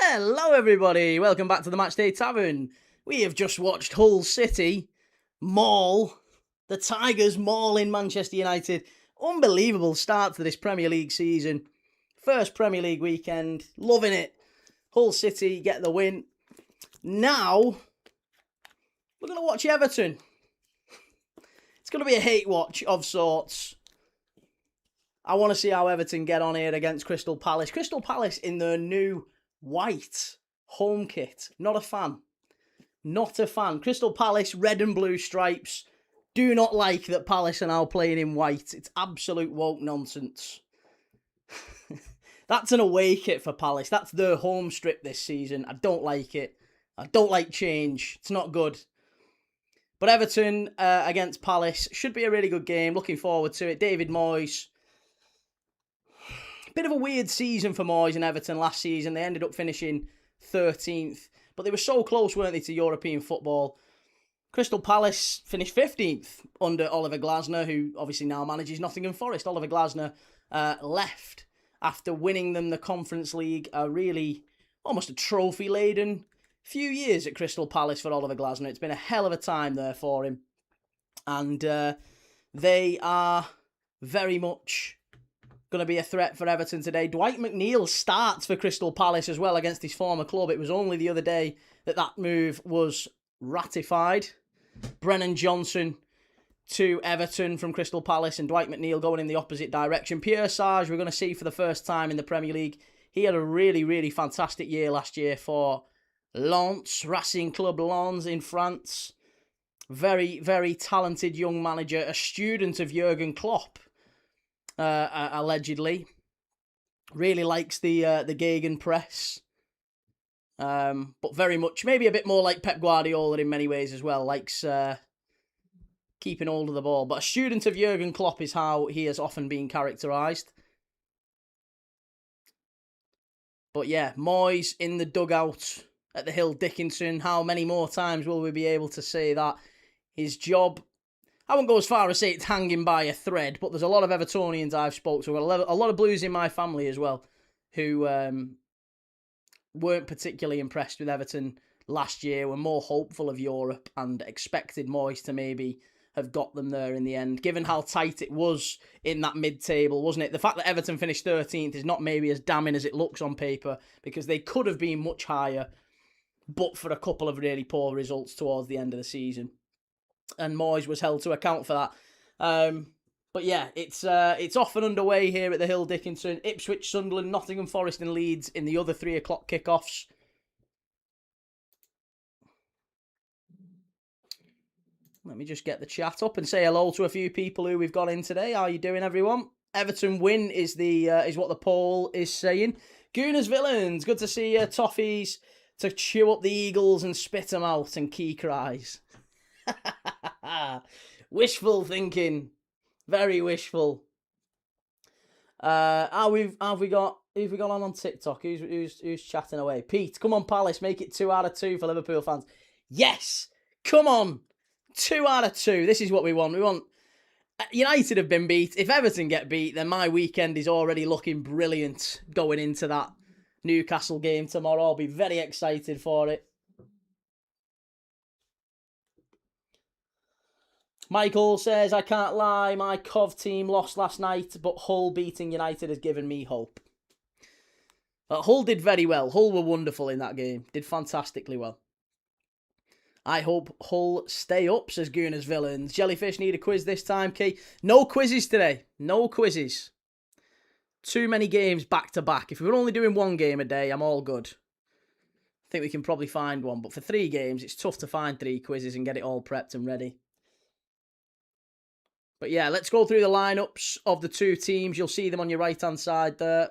Hello everybody, welcome back to the Matchday Tavern. We have just watched Hull City maul the Tigers mauling Manchester United. Unbelievable start to this Premier League season. First Premier League weekend, loving it. Hull City get the win. Now, we're going to watch Everton. It's going to be a hate watch of sorts. I want to see how Everton get on here against Crystal Palace. Crystal Palace in their new white home kit. Not a fan. Not a fan. Crystal Palace, red and blue stripes. Do not like that Palace are now playing in white. It's absolute woke nonsense. That's an away kit for Palace. That's their home strip this season. I don't like it. I don't like change. It's not good. But Everton against Palace should be a really good game. Looking forward to it. David Moyes. Bit of a weird season for Moyes and Everton last season. They ended up finishing 13th. But they were so close, weren't they, to European football. Crystal Palace finished 15th under Oliver Glasner, who obviously now manages Nottingham Forest. Oliver Glasner left after winning them the Conference League, a really, almost a trophy-laden few years at Crystal Palace for Oliver Glasner. It's been a hell of a time there for him. And they are very much going to be a threat for Everton today. Dwight McNeil starts for Crystal Palace as well against his former club. It was only the other day that move was ratified. Brennan Johnson to Everton from Crystal Palace and Dwight McNeil going in the opposite direction. Pierre we're going to see for the first time in the Premier League. He had a really, really fantastic year last year for Lens, Racing Club Lens in France. Very, very talented young manager, a student of Jurgen Klopp. Allegedly, really likes the gegenpress, but very much maybe a bit more like Pep Guardiola in many ways as well. Likes keeping hold of the ball, but a student of Jurgen Klopp is how he has often been characterised. But yeah, Moyes in the dugout at the Hill Dickinson. How many more times will we be able to say that his job? I won't go as far as say it's hanging by a thread, but there's a lot of Evertonians I've spoke to, a lot of Blues in my family as well, who weren't particularly impressed with Everton last year, were more hopeful of Europe and expected Moyes to maybe have got them there in the end, given how tight it was in that mid-table, wasn't it? The fact that Everton finished 13th is not maybe as damning as it looks on paper, because they could have been much higher, but for a couple of really poor results towards the end of the season. And Moyes was held to account for that. But yeah, it's off and underway here at the Hill Dickinson. Ipswich, Sunderland, Nottingham Forest and Leeds in the other 3 o'clock kickoffs. Let me just get the chat up and say hello to a few people who we've got in today. How are you doing, everyone? Everton win is what the poll is saying. Gooners Villains, good to see you. Toffees to chew up the Eagles and spit them out, and Key cries. Wishful thinking, very wishful. Have we got on TikTok? Who's chatting away? Pete, come on Palace, make it 2 out of 2 for Liverpool fans. Yes, come on, 2 out of 2. This is what we want. We want United have been beat. If Everton get beat, then my weekend is already looking brilliant going into that Newcastle game tomorrow. I'll be very excited for it. Michael says, I can't lie, my Cov team lost last night, but Hull beating United has given me hope. Hull did very well. Hull were wonderful in that game. Did fantastically well. I hope Hull stay up, says Gooners Villains. Jellyfish need a quiz this time, Key. No quizzes today. No quizzes. Too many games back to back. If we were only doing 1 game a day, I'm all good. I think we can probably find one, but for 3 games, it's tough to find 3 quizzes and get it all prepped and ready. But yeah, let's go through the lineups of the 2 teams. You'll see them on your right-hand side there.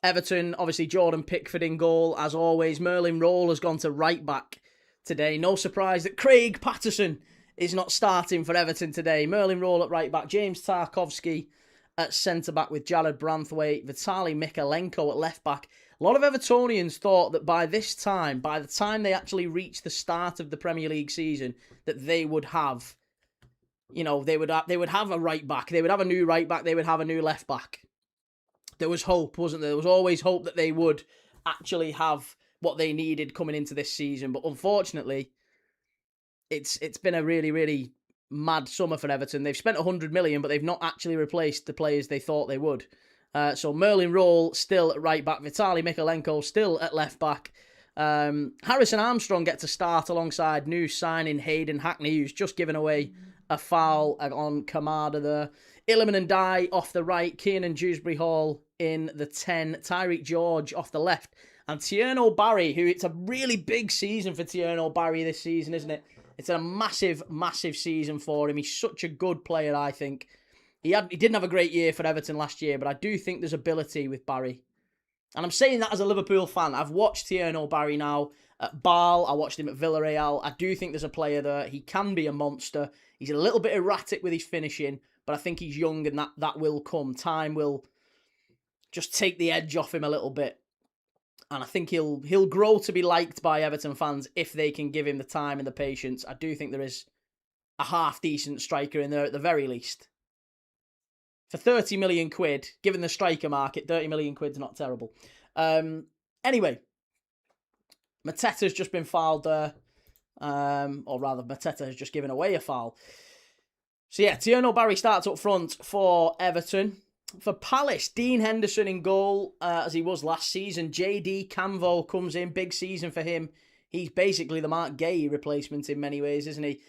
Everton, obviously Jordan Pickford in goal, as always. Merlin Roll has gone to right-back today. No surprise that Craig Patterson is not starting for Everton today. Merlin Roll at right-back. James Tarkovsky at centre-back with Jared Branthwaite. Vitaly Mikalenko at left-back. A lot of Evertonians thought that by the time they actually reached the start of the Premier League season, that they would have, they would have a right back, they would have a new right back, they would have a new left back. there was hope, wasn't there? There was always hope that they would actually have what they needed coming into this season. But unfortunately, it's been a really, really mad summer for Everton. They've spent 100 million, but they've not actually replaced the players they thought they would. So Merlin Roll still at right back, Vitaly Mikalenko still at left back. Harrison Armstrong gets a start alongside new signing Hayden Hackney, who's just given away a foul on Kamada there. Illiman and Dye off the right, Kiernan Dewsbury Hall in the 10, Tyreek George off the left, and Tierno Barry, who it's a really big season for Tierno Barry this season, isn't it? It's a massive, massive season for him. He's such a good player, I think. He didn't have a great year for Everton last year, but I do think there's ability with Barry. And I'm saying that as a Liverpool fan. I've watched Tierno Barry now at Bâle. I watched him at Villarreal. I do think there's a player there. He can be a monster. He's a little bit erratic with his finishing, but I think he's young and that will come. Time will just take the edge off him a little bit. And I think he'll grow to be liked by Everton fans if they can give him the time and the patience. I do think there is a half-decent striker in there at the very least. For 30 million quid, given the striker market, 30 million quid's not terrible. Anyway, Mateta's just been fouled there. Or rather, Mateta has just given away a foul. So yeah, Tierno Barry starts up front for Everton. For Palace, Dean Henderson in goal, as he was last season. JD Camvo comes in, big season for him. He's basically the Mark Gay replacement in many ways, isn't he?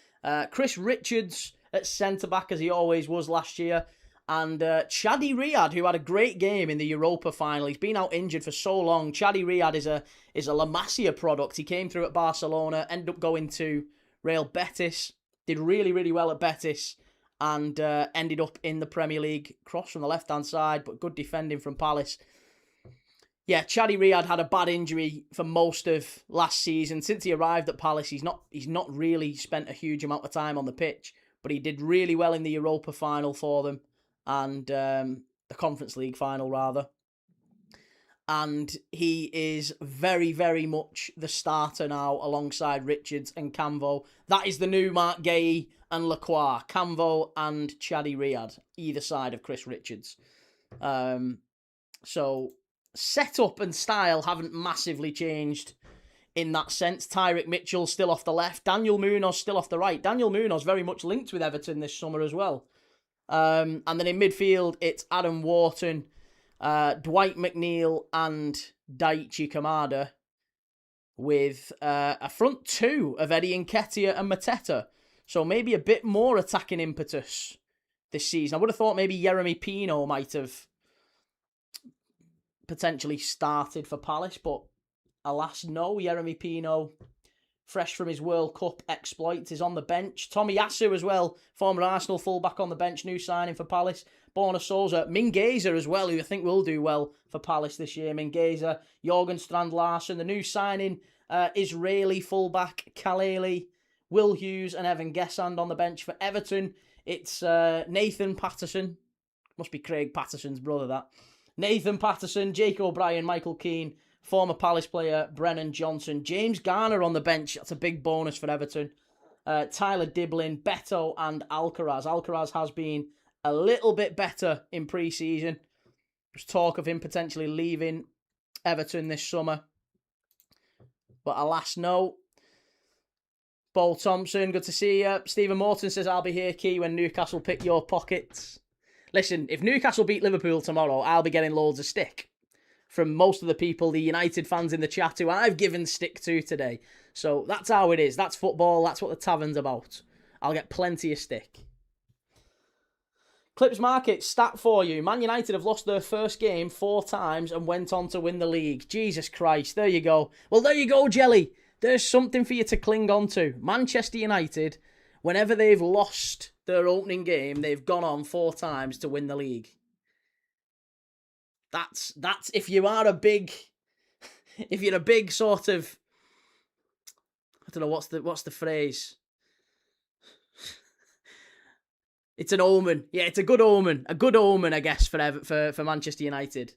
Chris Richards at centre-back, as he always was last year. And Chadi Riyad, who had a great game in the Europa final. He's been out injured for so long. Chadi Riyad is a La Masia product. He came through at Barcelona, ended up going to Real Betis, did really, really well at Betis, and ended up in the Premier League. Cross from the left-hand side, but good defending from Palace. Yeah, Chadi Riyad had a bad injury for most of last season. Since he arrived at Palace, he's not really spent a huge amount of time on the pitch, but he did really well in the Europa final for them. And the Conference League final, rather. And he is very, very much the starter now alongside Richards and Camvo. That is the new Mark Gay and Lacroix. Camvo and Chadi Riyad, either side of Chris Richards. So setup and style haven't massively changed in that sense. Tyrick Mitchell still off the left. Daniel Munoz still off the right. Daniel Munoz very much linked with Everton this summer as well. And then in midfield, it's Adam Wharton, Dwight McNeil and Daichi Kamada with a front two of Eddie Nketiah and Mateta. So maybe a bit more attacking impetus this season. I would have thought maybe Jeremy Pino might have potentially started for Palace, but alas, no. Jeremy Pino, fresh from his World Cup exploits, is on the bench. Tommy Yasu as well, former Arsenal fullback on the bench, new signing for Palace. Borna Souza, Mingueza as well, who I think will do well for Palace this year. Mingueza, Jorgen Strand Larsen, the new signing, Israeli fullback Kaleli, Will Hughes and Evan Gessand on the bench for Everton. It's Nathan Patterson, must be Craig Patterson's brother that. Nathan Patterson, Jake O'Brien, Michael Keane, former Palace player Brennan Johnson, James Garner on the bench. That's a big bonus for Everton. Tyler Diblin, Beto and Alcaraz. Alcaraz has been a little bit better in pre-season. There's talk of him potentially leaving Everton this summer. But alas, no. Paul Thompson, good to see you. Stephen Morton says, I'll be here, Key, when Newcastle pick your pockets. Listen, if Newcastle beat Liverpool tomorrow, I'll be getting loads of stick from most of the people, the United fans in the chat, who I've given stick to today. So that's how it is. That's football. That's what the tavern's about. I'll get plenty of stick. Clips Market, stat for you. Man United have lost their first game 4 times and went on to win the league. Jesus Christ, there you go. Well, there you go, Jelly. There's something for you to cling on to. Manchester United, whenever they've lost their opening game, they've gone on 4 times to win the league. That's if you are a big, if you're a big sort of, I don't know what's the phrase. It's an omen. Yeah, it's a good omen. A good omen, I guess, for Manchester United.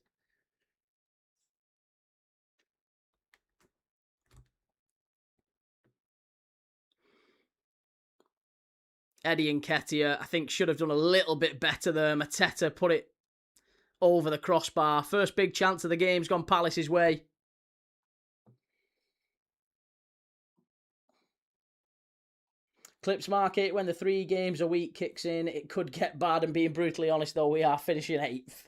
Eddie Nketiah, I think, should have done a little bit better there. Mateta put it over the crossbar. First big chance of the game's gone Palace's way. Clips market, when the 3 games a week kicks in, it could get bad, and being brutally honest though, we are finishing 8th.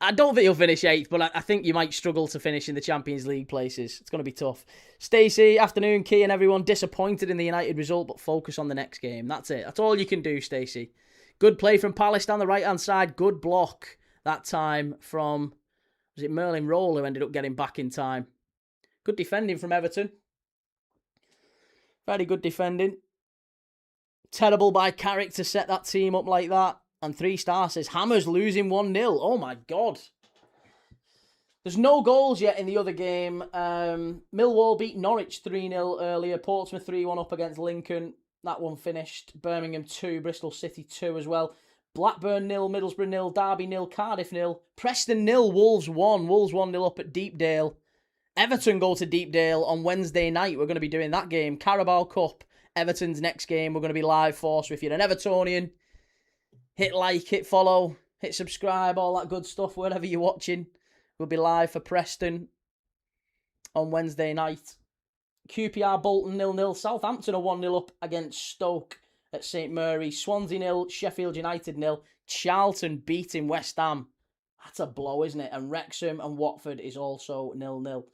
I don't think you'll finish 8th, but I think you might struggle to finish in the Champions League places. It's going to be tough. Stacey, afternoon, Key and everyone, disappointed in the United result, but focus on the next game. That's it. That's all you can do, Stacey. Good play from Palace down the right-hand side. Good block that time from, was it Merlin Roll who ended up getting back in time? Good defending from Everton. Very good defending. Terrible by Carrick to set that team up like that. And 3 stars says, Hammers losing 1-0. Oh my God. There's no goals yet in the other game. Millwall beat Norwich 3-0 earlier. Portsmouth 3-1 up against Lincoln. That one finished. Birmingham 2, Bristol City 2 as well. Blackburn 0, Middlesbrough 0, Derby 0, Cardiff 0. Preston 0, Wolves 1. Wolves 1-0 up at Deepdale. Everton go to Deepdale on Wednesday night. We're going to be doing that game. Carabao Cup, Everton's next game. We're going to be live for. So if you're an Evertonian, hit like, hit follow, hit subscribe, all that good stuff, wherever you're watching. We'll be live for Preston on Wednesday night. QPR Bolton 0-0. Southampton are 1-0 up against Stoke at St Mary. Swansea 0, Sheffield United 0. Charlton beating West Ham. That's a blow, isn't it? And Wrexham and Watford is also 0-0.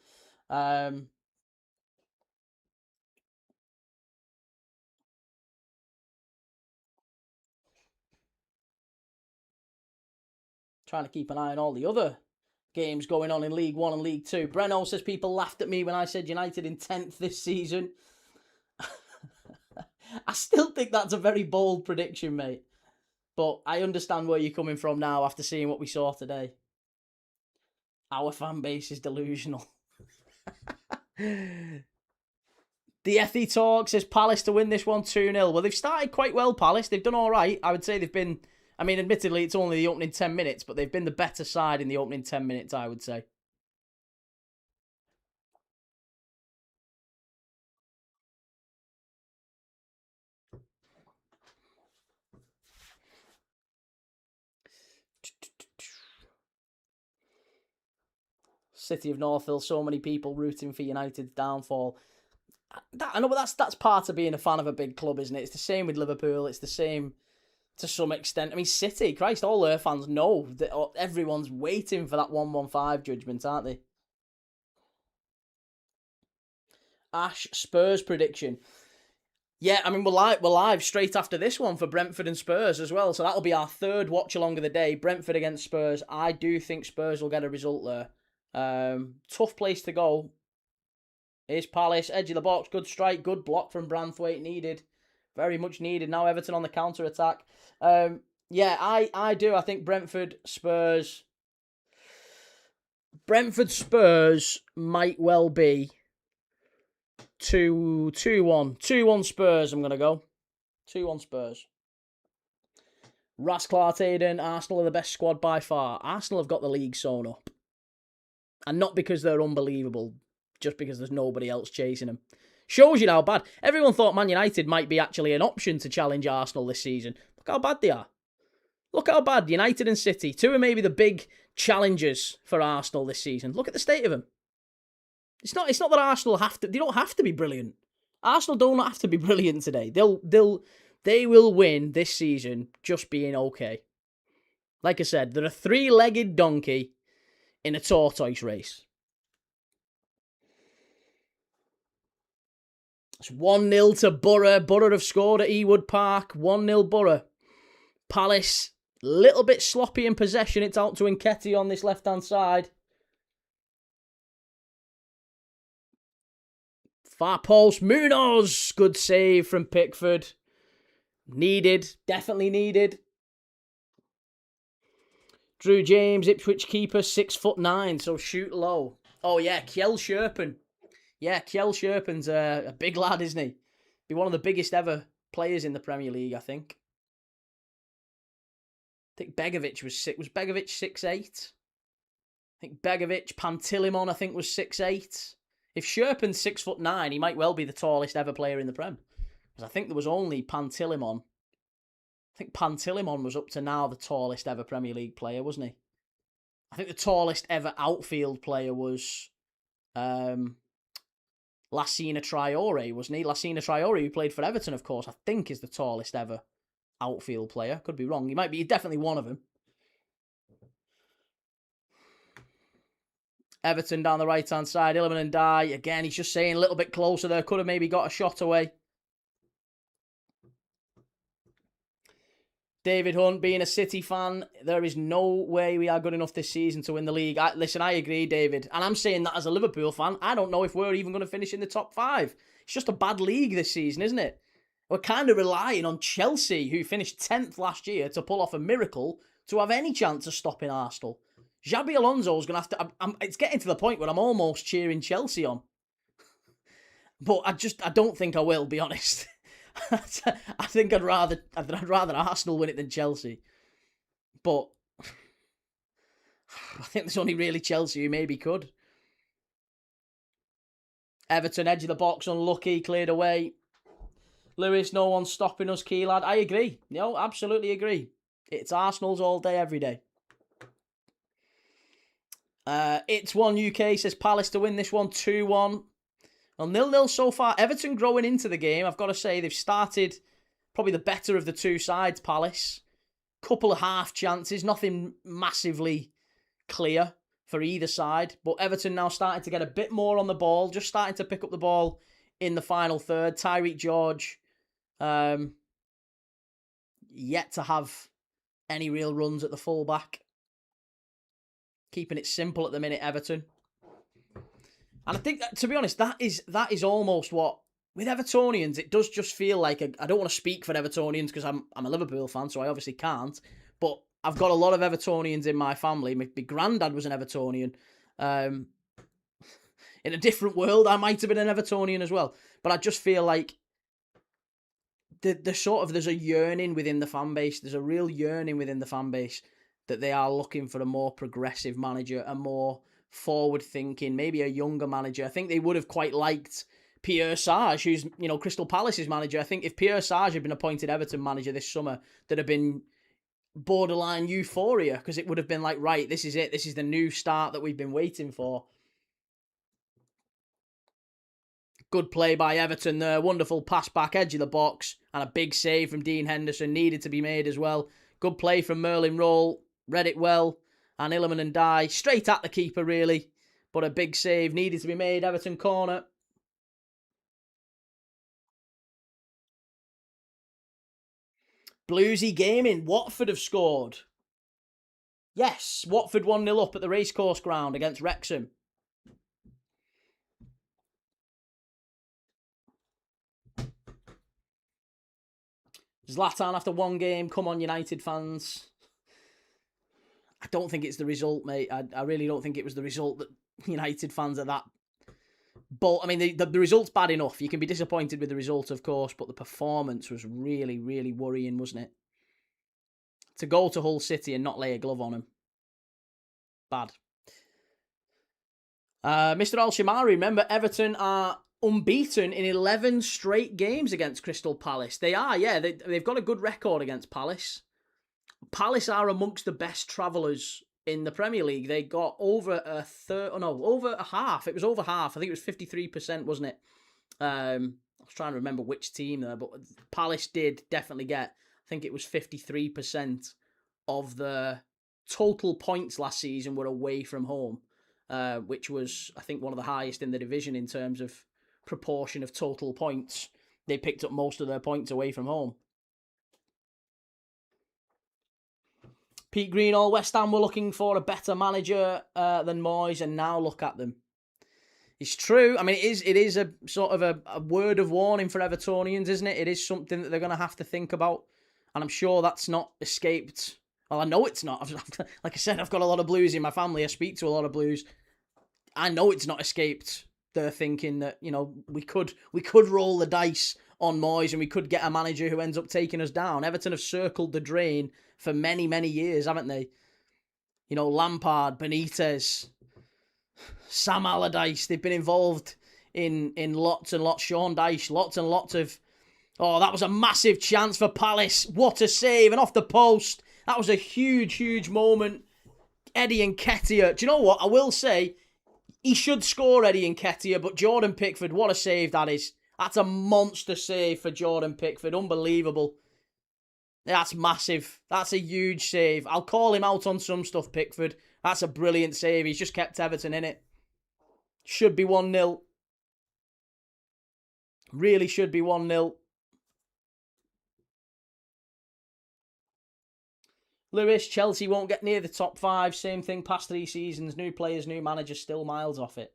Trying to keep an eye on all the other games going on in League 1 and League 2. Breno says people laughed at me when I said United in 10th this season. I still think that's a very bold prediction, mate. But I understand where you're coming from now after seeing what we saw today. Our fan base is delusional. The FE Talk says Palace to win this one 2-0. Well, they've started quite well, Palace. They've done all right. I would say they've been, I mean, admittedly, it's only the opening 10 minutes, but they've been the better side in the opening 10 minutes, I would say. City of Northville, so many people rooting for United's downfall. I know, but that's part of being a fan of a big club, isn't it? It's the same with Liverpool. It's the same to some extent. I mean, City, Christ, all their fans know that everyone's waiting for that 1-1-5 judgment, aren't they? Ash, Spurs prediction. Yeah, I mean, we're live straight after this one for Brentford and Spurs as well. So that'll be our 3rd watch along of the day. Brentford against Spurs. I do think Spurs will get a result there. Tough place to go. Here's Palace, edge of the box, good strike, good block from Branthwaite, needed. Very much needed. Now Everton on the counter-attack. Yeah, I do. I think Brentford, Spurs might well be 2-1. 2-1 Spurs, I'm going to go. 2-1 Spurs. Rasclart Aiden, Arsenal are the best squad by far. Arsenal have got the league sewn up. And not because they're unbelievable, just because there's nobody else chasing them. Shows you how bad. Everyone thought Man United might be actually an option to challenge Arsenal this season. Look how bad they are. Look how bad United and City, 2 are maybe the big challengers for Arsenal this season. Look at the state of them. It's not that Arsenal they don't have to be brilliant. Arsenal don't have to be brilliant today. They will win this season just being okay. Like I said, they're a 3-legged donkey in a tortoise race. It's 1-0 to Borough. Borough have scored at Ewood Park. 1-0 Borough. Palace, little bit sloppy in possession. It's out to Nketiah on this left-hand side. Far post, Munoz. Good save from Pickford. Needed. Definitely needed. Drew James, Ipswich keeper, 6'9", so shoot low. Oh yeah, Kjell Sherpen. Yeah, Kjell Sherpen's a big lad, isn't he? Be one of the biggest ever players in the Premier League, I think. I think Begovic was 6'8"? I think Begovic, Pantilimon, I think was 6'8". If Sherpen's 6'9", he might well be the tallest ever player in the Prem. Because I think there was only Pantilimon I think Pantilimon was up to now the tallest ever Premier League player, wasn't he? I think the tallest ever outfield player was Lassina Traore, wasn't he? Lassina Traore, who played for Everton, of course, I think is the tallest ever outfield player. Could be wrong. He might be definitely one of them. Everton down the right-hand side. Illiman Ndiaye. Again, he's just saying a little bit closer there. Could have maybe got a shot away. David Hunt, being a City fan, there is no way we are good enough this season to win the league. Listen, I agree, David. And I'm saying that as a Liverpool fan. I don't know if we're even going to finish in the top 5. It's just a bad league this season, isn't it? We're kind of relying on Chelsea, who finished 10th last year, to pull off a miracle to have any chance of stopping Arsenal. Xabi Alonso's going to have to... it's getting to the point where I'm almost cheering Chelsea on. But I don't think I will, be honest. I think I'd rather Arsenal win it than Chelsea. But I think there's only really Chelsea who maybe could. Everton, edge of the box, unlucky, cleared away. Lewis, no one's stopping us, key lad. I agree. No, absolutely agree. It's Arsenal's all day, every day. It's 1 UK, says Palace to win this one, 2-1. Well, 0-0 so far. Everton growing into the game. I've got to say, they've started probably the better of the two sides, Palace. Couple of half chances, nothing massively clear for either side. But Everton now starting to get a bit more on the ball, just starting to pick up the ball in the final third. Tyreek George, yet to have any real runs at the fullback. Keeping it simple at the minute, Everton. And I think, that, to be honest, that is almost what, with Evertonians, it does just feel like, I don't want to speak for Evertonians because I'm a Liverpool fan, so I obviously can't, but I've got a lot of Evertonians in my family. My granddad was an Evertonian. In a different world, I might have been an Evertonian as well. But I just feel like there's a yearning within the fan base. There's a real yearning within the fan base that they are looking for a more progressive manager, a more forward-thinking, maybe a younger manager. I think they would have quite liked Pierre Sarge, who's, Crystal Palace's manager. I think if Pierre Sarge had been appointed Everton manager this summer, there'd have been borderline euphoria, because it would have been like, right, this is it. This is the new start that we've been waiting for. Good play by Everton there. Wonderful pass back, edge of the box, and a big save from Dean Henderson needed to be made as well. Good play from Merlin Roll. Read it well. And Illiman Ndiaye, straight at the keeper, really. But a big save needed to be made. Everton corner. Bluesy Gaming. Watford have scored. Yes, Watford 1-0 up at the racecourse ground against Wrexham. Zlatan after one game. Come on, United fans. I don't think it's the result, mate. I really don't think it was the result that United fans are that. But, I mean, the result's bad enough. You can be disappointed with the result, of course, but the performance was really, really worrying, wasn't it? To go to Hull City and not lay a glove on them. Bad. Mr. Al-Shamari, remember, Everton are unbeaten in 11 straight games against Crystal Palace. They are, yeah. They've got a good record against Palace. Palace are amongst the best travellers in the Premier League. They got over over a half. It was over half. I think it was 53%, wasn't it? I was trying to remember which team there, but Palace did definitely get, I think it was 53% of the total points last season were away from home, which was, I think, one of the highest in the division in terms of proportion of total points. They picked up most of their points away from home. Pete Greenall, West Ham were looking for a better manager than Moyes, and now look at them. It's true. I mean, it is a sort of a word of warning for Evertonians, isn't it? It is something that they're going to have to think about, and I'm sure that's not escaped. Well, I know it's not. Like I said, I've got a lot of Blues in my family. I speak to a lot of Blues. I know it's not escaped their thinking that, we could roll the dice on Moyes and we could get a manager who ends up taking us down. Everton have circled the drain for many, many years, haven't they? Lampard, Benitez, Sam Allardyce, they've been involved in lots and lots, Sean Dyche, lots and lots of Oh, that was a massive chance for Palace. What a save. And off the post. That was a huge, huge moment. Eddie Nketiah. Do you know what? I will say, he should score, Eddie Nketiah, but Jordan Pickford, what a save that is. That's a monster save for Jordan Pickford. Unbelievable. That's massive. That's a huge save. I'll call him out on some stuff, Pickford. That's a brilliant save. He's just kept Everton in it. Should be 1-0. Really should be 1-0. Lewis, Chelsea won't get near the top 5. Same thing past 3 seasons. New players, new manager, still miles off it.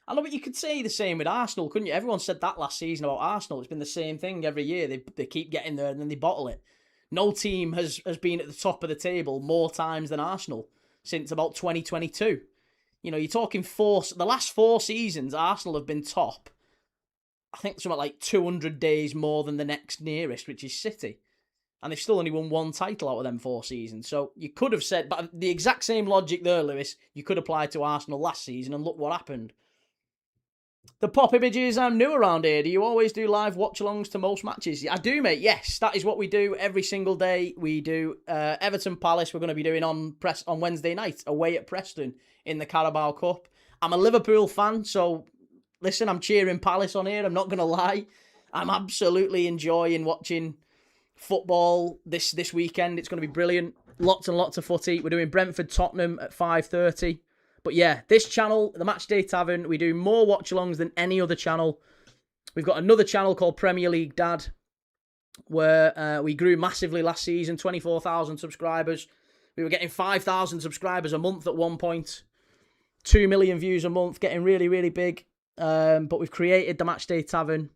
I know, but you could say the same with Arsenal, couldn't you? Everyone said that last season about Arsenal. It's been the same thing every year. They keep getting there and then they bottle it. No team has been at the top of the table more times than Arsenal since about 2022. You know, you're talking the last 4 seasons, Arsenal have been top. I think something like 200 days more than the next nearest, which is City. And they've still only won 1 title out of them 4 seasons. So you could have said, but the exact same logic there, Lewis, you could apply to Arsenal last season, and look what happened. The pop images, I'm new around here. Do you always do live watch-alongs to most matches? I do, mate. Yes, that is what we do every single day. We do Everton Palace. We're going to be doing on Wednesday night, away at Preston in the Carabao Cup. I'm a Liverpool fan, so listen, I'm cheering Palace on here. I'm not going to lie. I'm absolutely enjoying watching football this weekend. It's going to be brilliant. Lots and lots of footy. We're doing Brentford Tottenham at 5:30. But yeah, this channel, the Matchday Tavern, we do more watch-alongs than any other channel. We've got another channel called Premier League Dad, where we grew massively last season, 24,000 subscribers. We were getting 5,000 subscribers a month at one point. 2 million views a month, getting really, really big. But we've created the Matchday Tavern,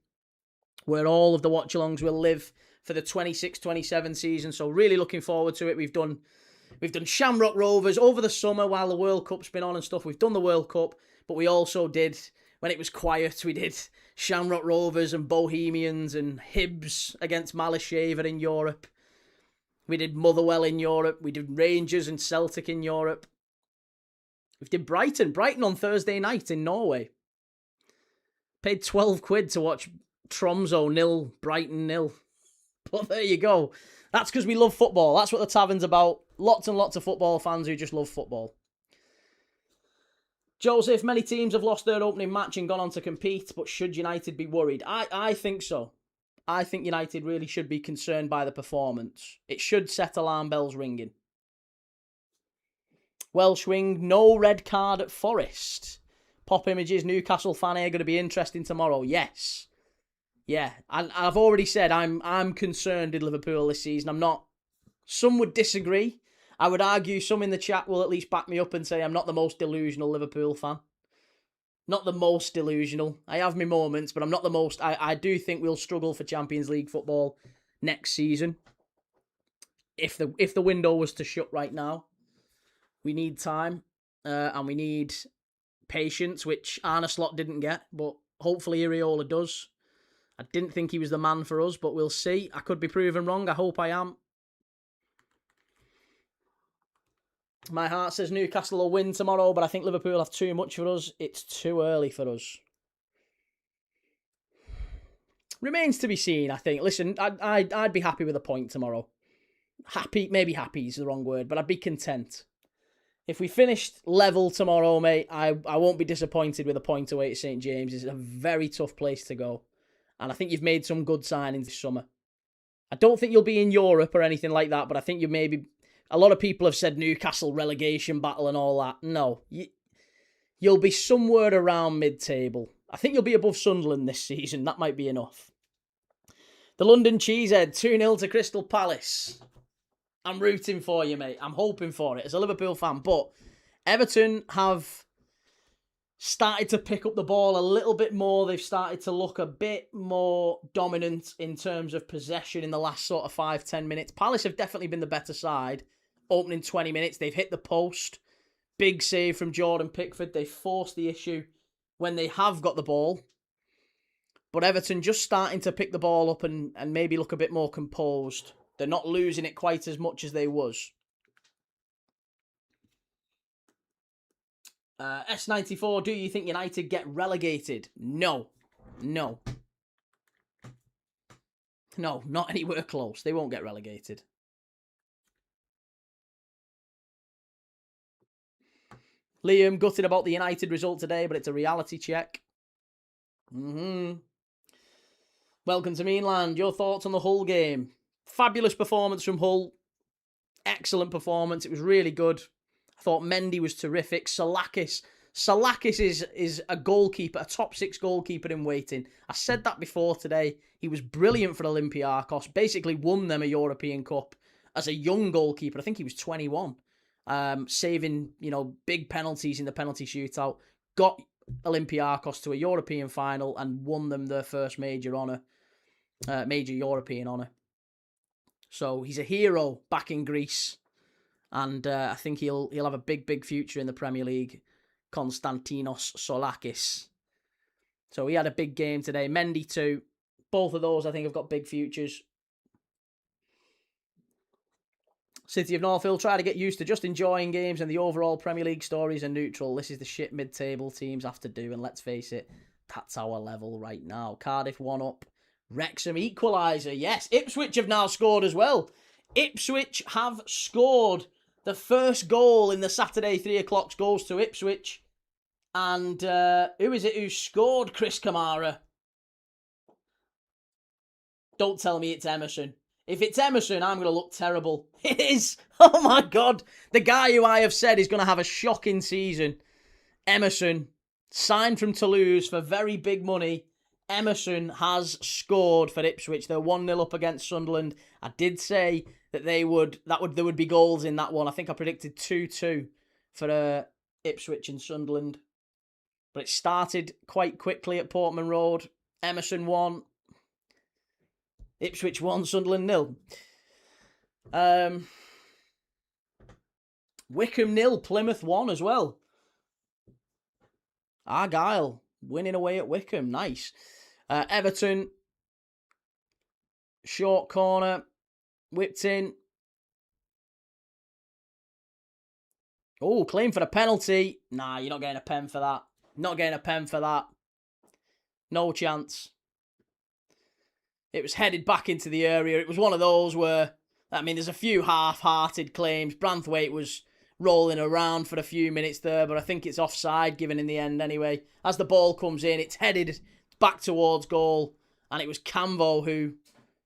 where all of the watch-alongs will live for the 26-27 season. So really looking forward to it. We've done Shamrock Rovers over the summer while the World Cup's been on and stuff. We've done the World Cup, but we also did, when it was quiet, we did Shamrock Rovers and Bohemians and Hibs against Malasheva in Europe. We did Motherwell in Europe. We did Rangers and Celtic in Europe. We did Brighton on Thursday night in Norway. Paid 12 quid to watch Tromsø 0, Brighton 0. But there you go. That's because we love football. That's what the tavern's about. Lots and lots of football fans who just love football. Joseph, many teams have lost their opening match and gone on to compete, but should United be worried? I think so. I think United really should be concerned by the performance. It should set alarm bells ringing. Welsh wing, no red card at Forest. Pop images, Newcastle fan here, going to be interesting tomorrow. Yes. Yeah, I've already said I'm concerned in Liverpool this season. I'm not. Some would disagree. I would argue some in the chat will at least back me up and say I'm not the most delusional Liverpool fan. Not the most delusional. I have my moments, but I'm not the most. I do think we'll struggle for Champions League football next season. If the window was to shut right now, we need time and we need patience, which Arne Slot didn't get, but hopefully Iriola does. I didn't think he was the man for us, but we'll see. I could be proven wrong. I hope I am. My heart says Newcastle will win tomorrow, but I think Liverpool have too much for us. It's too early for us. Remains to be seen, I think. Listen, I'd be happy with a point tomorrow. Maybe happy is the wrong word, but I'd be content. If we finished level tomorrow, mate, I won't be disappointed with a point away at St. James. It's a very tough place to go. And I think you've made some good signings this summer. I don't think you'll be in Europe or anything like that, but I think you maybe... A lot of people have said Newcastle relegation battle and all that. No. You'll be somewhere around mid-table. I think you'll be above Sunderland this season. That might be enough. The London Cheesehead, 2-0 to Crystal Palace. I'm rooting for you, mate. I'm hoping for it as a Liverpool fan. But Everton have started to pick up the ball a little bit more. They've started to look a bit more dominant in terms of possession in the last sort of 5-10 minutes. Palace have definitely been the better side. Opening 20 minutes, they've hit the post. Big save from Jordan Pickford. They forced the issue when they have got the ball. But Everton just starting to pick the ball up and maybe look a bit more composed. They're not losing it quite as much as they was. S94, do you think United get relegated? No. No. No, not anywhere close. They won't get relegated. Liam, gutted about the United result today, but it's a reality check. Welcome to Mainland. Your thoughts on the Hull game? Fabulous performance from Hull. Excellent performance. It was really good. I thought Mendy was terrific. Salakis is a goalkeeper, a top 6 goalkeeper in waiting. I said that before today. He was brilliant for Olympiacos. Basically won them a European Cup as a young goalkeeper. I think he was 21. Saving, big penalties in the penalty shootout. Got Olympiacos to a European final and won them their first major European honour. So he's a hero back in Greece. And I think he'll have a big future in the Premier League. Konstantinos Solakis. So he had a big game today. Mendy too. Both of those I think have got big futures. City of Northfield try to get used to just enjoying games, and the overall Premier League stories are neutral. This is the shit mid-table teams have to do, and let's face it, that's our level right now. Cardiff 1 up. Wrexham equaliser. Yes, Ipswich have now scored as well. Ipswich have scored. The first goal in the Saturday 3 o'clock goes to Ipswich. And who is it who scored, Chris Kamara? Don't tell me it's Emerson. If it's Emerson, I'm going to look terrible. It is. Oh my God. The guy who I have said is going to have a shocking season. Emerson, signed from Toulouse for very big money. Emerson has scored for Ipswich. They're 1-0 up against Sunderland. I did say that there would be goals in that one. I think I predicted 2-2 for Ipswich and Sunderland. But it started quite quickly at Portman Road. Emerson 1. Ipswich 1, Sunderland 0. Wickham 0, Plymouth 1 as well. Argyle winning away at Wickham. Nice. Everton. Short corner. Whipped in. Oh, claim for a penalty. Nah, you're not getting a pen for that. Not getting a pen for that. No chance. It was headed back into the area. It was one of those where, there's a few half-hearted claims. Branthwaite was rolling around for a few minutes there, but I think it's offside given in the end anyway. As the ball comes in, it's headed back towards goal, and it was Camvo who...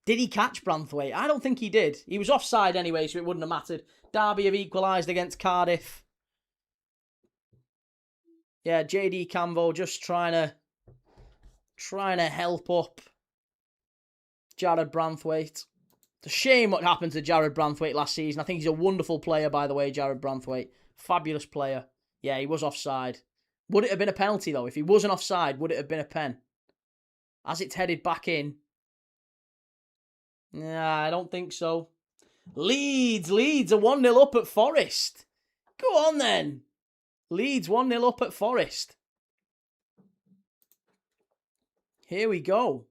Did he catch Branthwaite? I don't think he did. He was offside anyway, so it wouldn't have mattered. Derby have equalised against Cardiff. Yeah, JD Camvo just trying to help up Jared Branthwaite. It's a shame what happened to Jared Branthwaite last season. I think he's a wonderful player, by the way, Jared Branthwaite. Fabulous player. Yeah, he was offside. Would it have been a penalty, though? If he wasn't offside, would it have been a pen? As it's headed back in. Nah, I don't think so. Leeds are 1-0 up at Forest. Go on, then. Leeds 1-0 up at Forest. Here we go.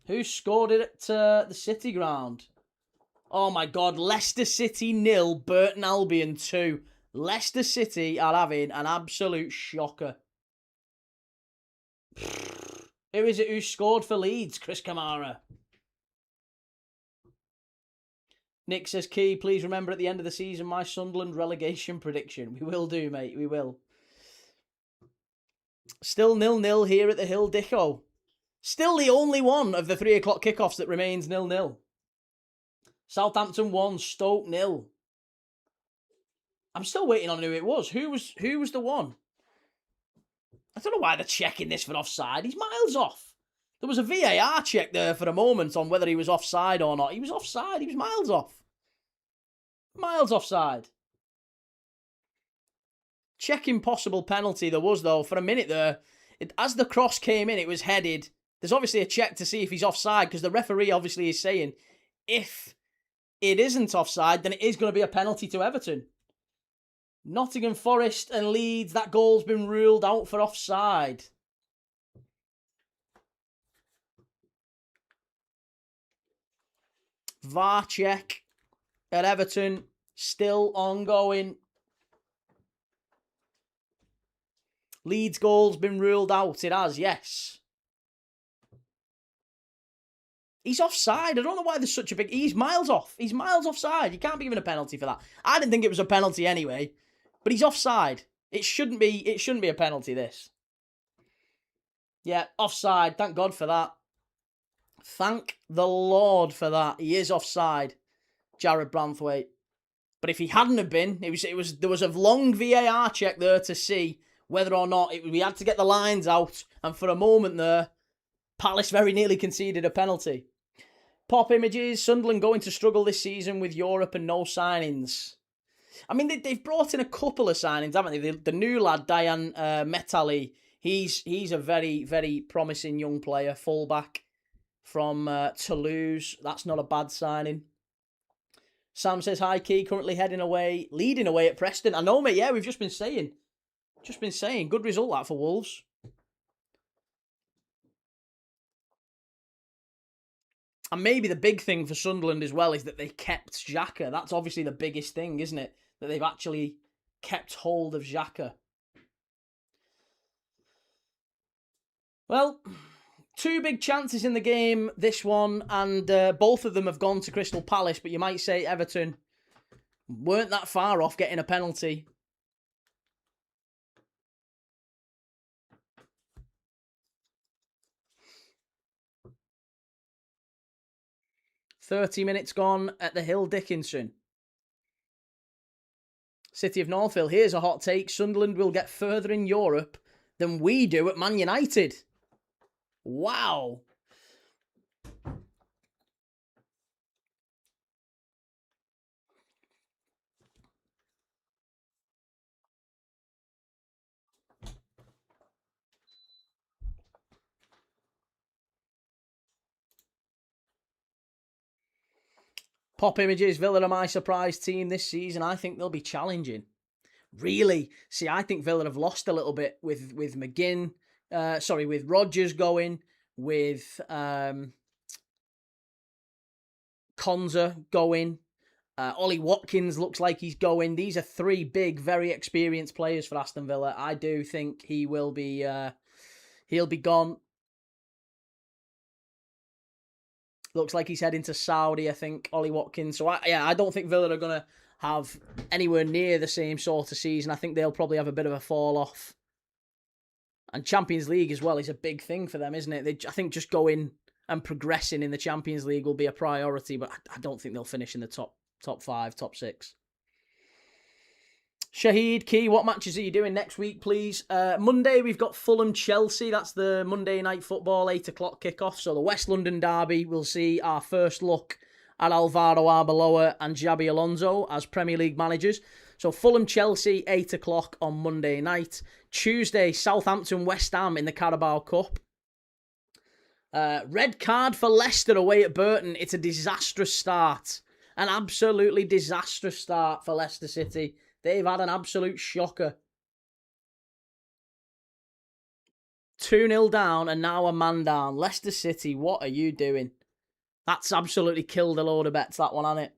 Who scored it at the City ground? Oh my God, Leicester City 0, Burton Albion 2. Leicester City are having an absolute shocker. Who is it who scored for Leeds? Chris Kamara. Nick says, Key, please remember at the end of the season my Sunderland relegation prediction. We will do, mate, we will. Still 0-0 here at the Hill Dicko. Still the only one of the 3 o'clock kickoffs that remains 0-0. Southampton 1, Stoke 0. I'm still waiting on who it was. Who was the one? I don't know why they're checking this for offside. He's miles off. There was a VAR check there for a moment on whether he was offside or not. He was offside. He was miles off. Miles offside. Checking possible penalty there was, though. For a minute there, as the cross came in, it was headed. There's obviously a check to see if he's offside, because the referee obviously is saying if it isn't offside, then it is going to be a penalty to Everton. Nottingham Forest and Leeds, that goal's been ruled out for offside. VAR check at Everton, still ongoing. Leeds goal's been ruled out. It has, yes. He's offside. I don't know why there's such a big... He's miles off. He's miles offside. You can't be given a penalty for that. I didn't think it was a penalty anyway, but he's offside. It shouldn't be a penalty, this. Yeah, offside. Thank God for that. Thank the Lord for that. He is offside, Jared Branthwaite. But if he hadn't have been, there was a long VAR check there to see whether or not we had to get the lines out. And for a moment there, Palace very nearly conceded a penalty. Pop images, Sunderland going to struggle this season with Europe and no signings. I mean, they've brought in a couple of signings, haven't they? The new lad, Dayan Metali, he's a very, very promising young player, fullback from Toulouse. That's not a bad signing. Sam says, hi, Key, currently leading away at Preston. I know, mate, yeah, we've just been saying. Good result, that, for Wolves. And maybe the big thing for Sunderland as well is that they kept Xhaka. That's obviously the biggest thing, isn't it? That they've actually kept hold of Xhaka. Well, two big chances in the game, this one, and both of them have gone to Crystal Palace, but you might say Everton weren't that far off getting a penalty. "30 minutes gone at the Hill Dickinson. City of Northville, here's a hot take. Sunderland will get further in Europe than we do at Man United." Wow. Pop images, Villa are my surprise team this season. I think they'll be challenging. Really? See, I think Villa have lost a little bit with McGinn. With Rodgers going, with Konza going. Ollie Watkins looks like he's going. These are three big, very experienced players for Aston Villa. I do think he will be... he'll be gone. Looks like he's heading to Saudi, I think, Ollie Watkins. So, I don't think Villa are going to have anywhere near the same sort of season. I think they'll probably have a bit of a fall-off. And Champions League as well is a big thing for them, isn't it? I think just going and progressing in the Champions League will be a priority, but I don't think they'll finish in the top 5, top 6. Shahid, Key, what matches are you doing next week, please? Monday, we've got Fulham-Chelsea. That's the Monday night football, 8 o'clock kickoff. So the West London derby, we'll see our first look at Alvaro Arbeloa and Xabi Alonso as Premier League managers. So Fulham-Chelsea, 8 o'clock on Monday night. Tuesday, Southampton-West Ham in the Carabao Cup. Red card for Leicester away at Burton. It's a disastrous start. An absolutely disastrous start for Leicester City. They've had an absolute shocker. 2-0 down and now a man down. Leicester City, what are you doing? That's absolutely killed a load of bets, that one, hasn't it?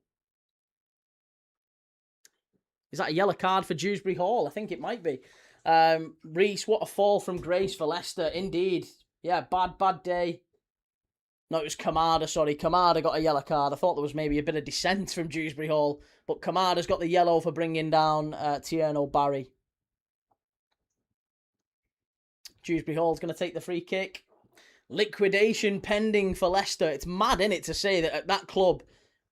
Is that a yellow card for Dewsbury Hall? I think it might be. Reese, what a fall from grace for Leicester. Indeed. Yeah, bad day. No, it was Kamada, sorry. Kamada got a yellow card. I thought there was maybe a bit of dissent from Dewsbury Hall, but Kamada's got the yellow for bringing down Tierno Barry. Dewsbury Hall's going to take the free kick. Liquidation pending for Leicester. It's mad, isn't it, to say that that club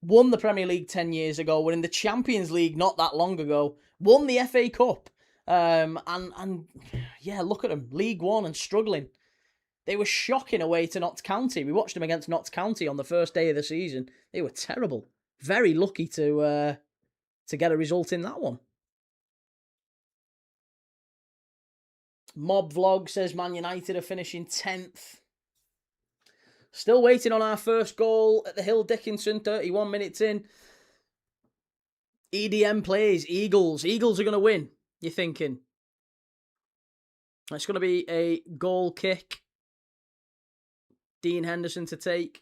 won the Premier League 10 years ago, were in the Champions League not that long ago, won the FA Cup, and look at them, League One and struggling. They were shocking away to Notts County. We watched them against Notts County on the first day of the season. They were terrible. Very lucky to get a result in that one. Mob Vlog says Man United are finishing 10th. Still waiting on our first goal at the Hill Dickinson, 31 minutes in. EDM plays, Eagles. Eagles are going to win, you're thinking. It's going to be a goal kick. Dean Henderson to take.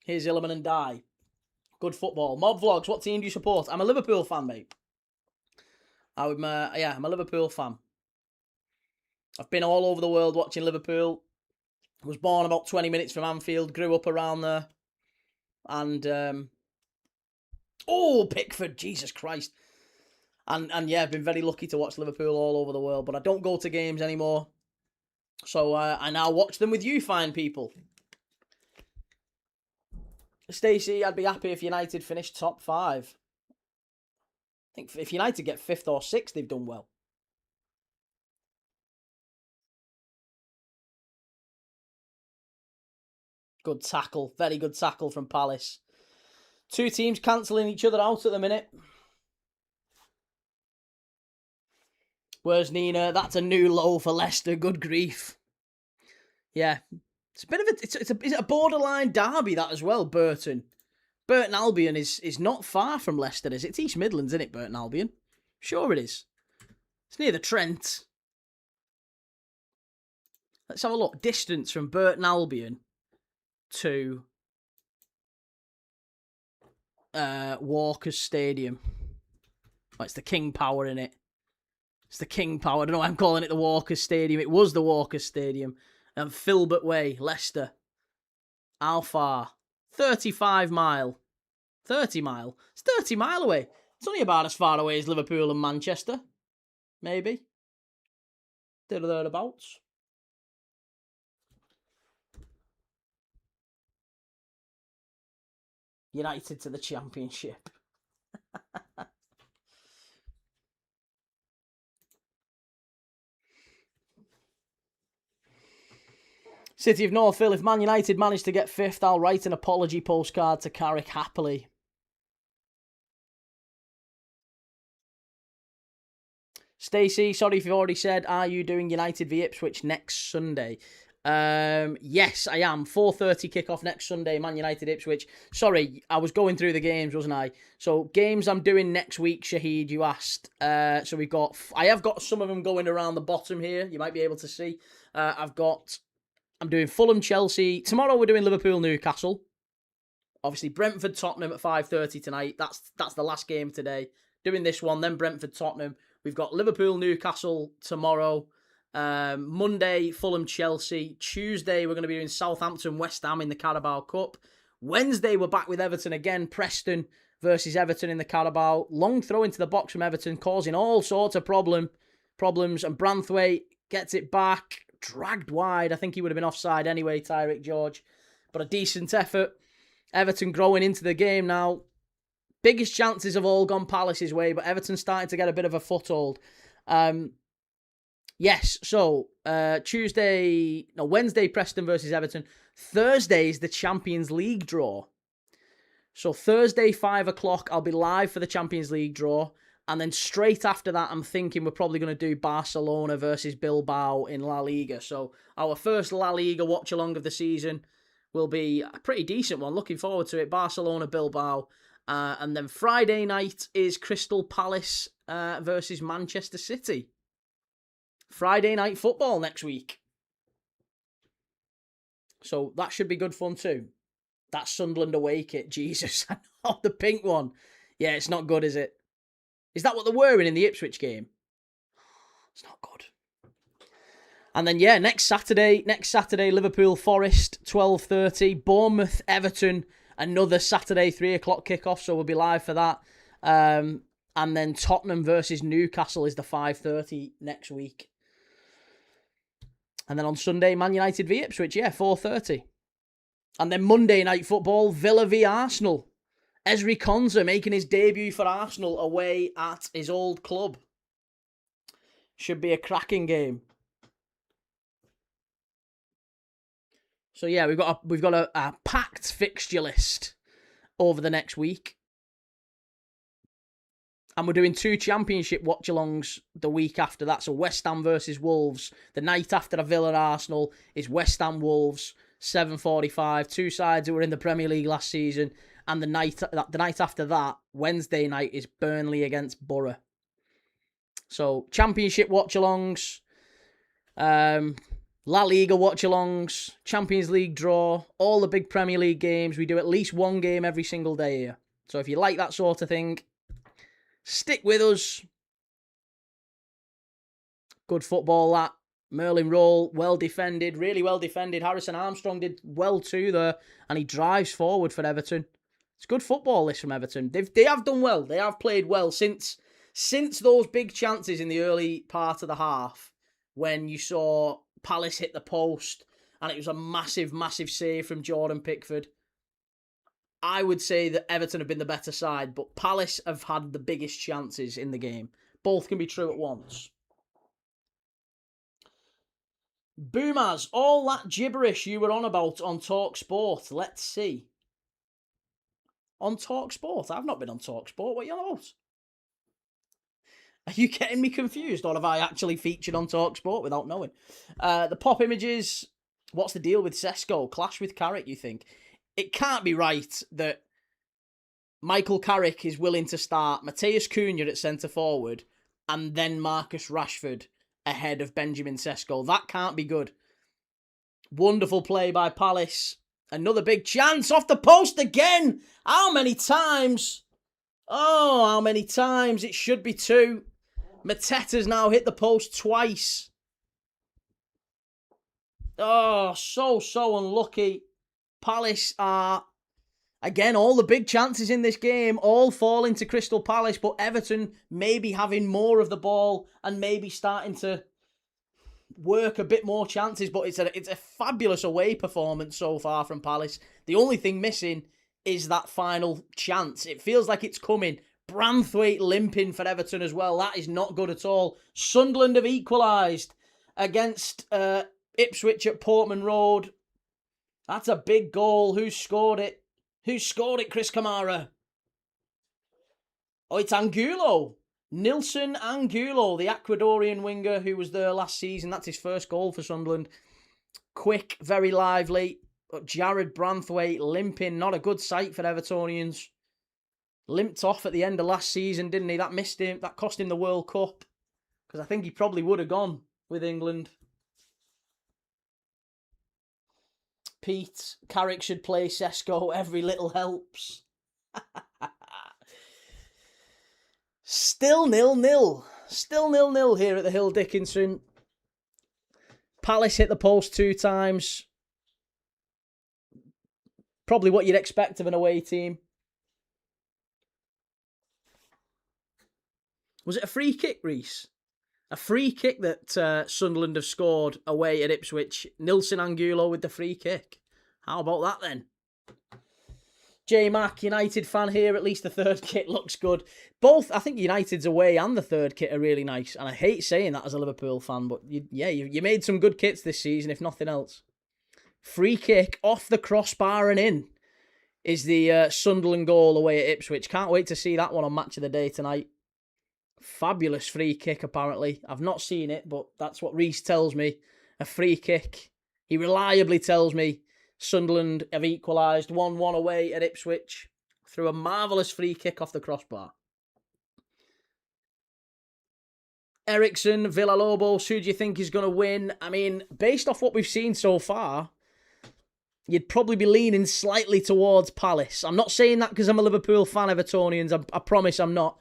Here's Illiman and Die. Good football. Mob Vlogs, what team do you support? I'm a Liverpool fan, mate. I'm a Liverpool fan. I've been all over the world watching Liverpool. I was born about 20 minutes from Anfield, grew up around there. And, Pickford, Jesus Christ. And yeah, I've been very lucky to watch Liverpool all over the world, but I don't go to games anymore. So I now watch them with you fine people. Stacey, I'd be happy if United finished top 5. I think if United get 5th or 6th, they've done well. Good tackle. Very good tackle from Palace. Two teams cancelling each other out at the minute. Where's Nina? That's a new low for Leicester. Good grief. Yeah. It's a bit of a... Is it a borderline derby, that as well, Burton? Burton Albion is not far from Leicester, is it? It's East Midlands, isn't it, Burton Albion? Sure it is. It's near the Trent. Let's have a look. Distance from Burton Albion to Walker's Stadium. Oh, it's the King Power, in it. It's the King Power. I don't know why I'm calling it the Walker's Stadium. It was the Walker's Stadium. And Filbert Way, Leicester. How far? 35 mile. 30 mile. It's 30 mile away. It's only about as far away as Liverpool and Manchester. Maybe. Thereabouts. United to the Championship. City of Northville, if Man United manage to get 5th, I'll write an apology postcard to Carrick happily. Stacey, sorry if you've already said, are you doing United v Ipswich next Sunday? Yes, I am. 4:30 kickoff next Sunday, Man United Ipswich. Sorry, I was going through the games, wasn't I? So, games I'm doing next week, Shahid, you asked. So I have got some of them going around the bottom here. You might be able to see. I'm doing Fulham, Chelsea. Tomorrow we're doing Liverpool, Newcastle. Obviously, Brentford, Tottenham at 5:30 tonight. That's the last game today. Doing this one, then Brentford, Tottenham. We've got Liverpool, Newcastle tomorrow. Monday, Fulham, Chelsea. Tuesday, we're going to be doing Southampton, West Ham in the Carabao Cup. Wednesday, we're back with Everton again. Preston versus Everton in the Carabao. Long throw into the box from Everton, causing all sorts of problems. And Branthwaite gets it back. Dragged wide. I think he would have been offside anyway, Tyrick George. But a decent effort. Everton growing into the game now. Biggest chances have all gone Palace's way, but Everton's starting to get a bit of a foothold. Yes, so Wednesday, Preston versus Everton. Thursday is the Champions League draw. So Thursday, 5 o'clock, I'll be live for the Champions League draw. And then straight after that, I'm thinking we're probably going to do Barcelona versus Bilbao in La Liga. So our first La Liga watch-along of the season will be a pretty decent one. Looking forward to it. Barcelona, Bilbao. And then Friday night is Crystal Palace versus Manchester City. Friday night football next week. So that should be good fun too. That Sunderland away kit, Jesus. The pink one. Yeah, it's not good, is it? Is that what they're wearing in the Ipswich game? It's not good. And then, yeah, next Saturday, Liverpool Forest, 12:30. Bournemouth, Everton, another Saturday, 3 o'clock kickoff, so we'll be live for that. And then Tottenham versus Newcastle is the 5:30 next week. And then on Sunday, Man United v Ipswich, 4:30. And then Monday night football, Villa v Arsenal. Ezri Konsa making his debut for Arsenal away at his old club. Should be a cracking game. So yeah, we've got a packed fixture list over the next week. And we're doing 2 championship watch-alongs the week after that. So West Ham versus Wolves. The night after a Villa Arsenal is West Ham Wolves, 7:45. 2 sides who were in the Premier League last season. And the night after that, Wednesday night, is Burnley against Borough. So, championship watch-alongs. La Liga watch-alongs, Champions League draw, all the big Premier League games. We do at least one game every single day here. So if you like that sort of thing, stick with us. Good football, that. Merlin Roll, well defended, really well defended. Harrison Armstrong did well too there, and he drives forward for Everton. It's good football, this, from Everton. They have done well. They have played well since those big chances in the early part of the half when you saw Palace hit the post and it was a massive, massive save from Jordan Pickford. I would say that Everton have been the better side, but Palace have had the biggest chances in the game. Both can be true at once. Boomers, all that gibberish you were on about on TalkSport. Let's see. On TalkSport? I've not been on TalkSport. What are you on about? Are you getting me confused, or have I actually featured on TalkSport without knowing? The pop images, what's the deal with Sesko? Clash with Carrick, you think? It can't be right that Michael Carrick is willing to start Matheus Cunha at centre-forward and then Marcus Rashford ahead of Benjamin Sesko. That can't be good. Wonderful play by Palace. Another big chance off the post again. How many times? Oh, how many times? It should be 2. Mateta's now hit the post twice. Oh, so unlucky. Palace are, again, all the big chances in this game all fall into Crystal Palace, but Everton maybe having more of the ball and maybe starting to work a bit more chances, but it's a fabulous away performance so far from Palace. The only thing missing is that final chance. It feels like it's coming. Branthwaite limping for Everton as well. That is not good at all. Sunderland have equalised against Ipswich at Portman Road. That's a big goal. Who scored it? Who scored it, Chris Kamara? Oh, it's Angulo. Nilson Angulo, the Ecuadorian winger who was there last season. That's his first goal for Sunderland. Quick, very lively. But Jared Branthwaite limping. Not a good sight for Evertonians. Limped off at the end of last season, didn't he? That missed him. That cost him the World Cup. Because I think he probably would have gone with England. Pete, Carrick should play Sesko. Every little helps. Still 0-0. Still 0-0 here at the Hill Dickinson. Palace hit the post 2 times. Probably what you'd expect of an away team. Was it a free kick, Reese? A free kick that Sunderland have scored away at Ipswich. Nilson Angulo with the free kick. How about that then? J Mac, United fan here. At least the third kit looks good. Both, I think United's away and the third kit are really nice. And I hate saying that as a Liverpool fan, but you made some good kits this season, if nothing else. Free kick off the crossbar and in is the Sunderland goal away at Ipswich. Can't wait to see that one on Match of the Day tonight. Fabulous free kick, apparently. I've not seen it, but that's what Reese tells me. A free kick. He reliably tells me Sunderland have equalised 1-1 away at Ipswich through a marvellous free kick off the crossbar. Ericsson, Villalobos, who do you think is going to win? I mean, based off what we've seen so far, you'd probably be leaning slightly towards Palace. I'm not saying that because I'm a Liverpool fan, Evertonians. I promise I'm not.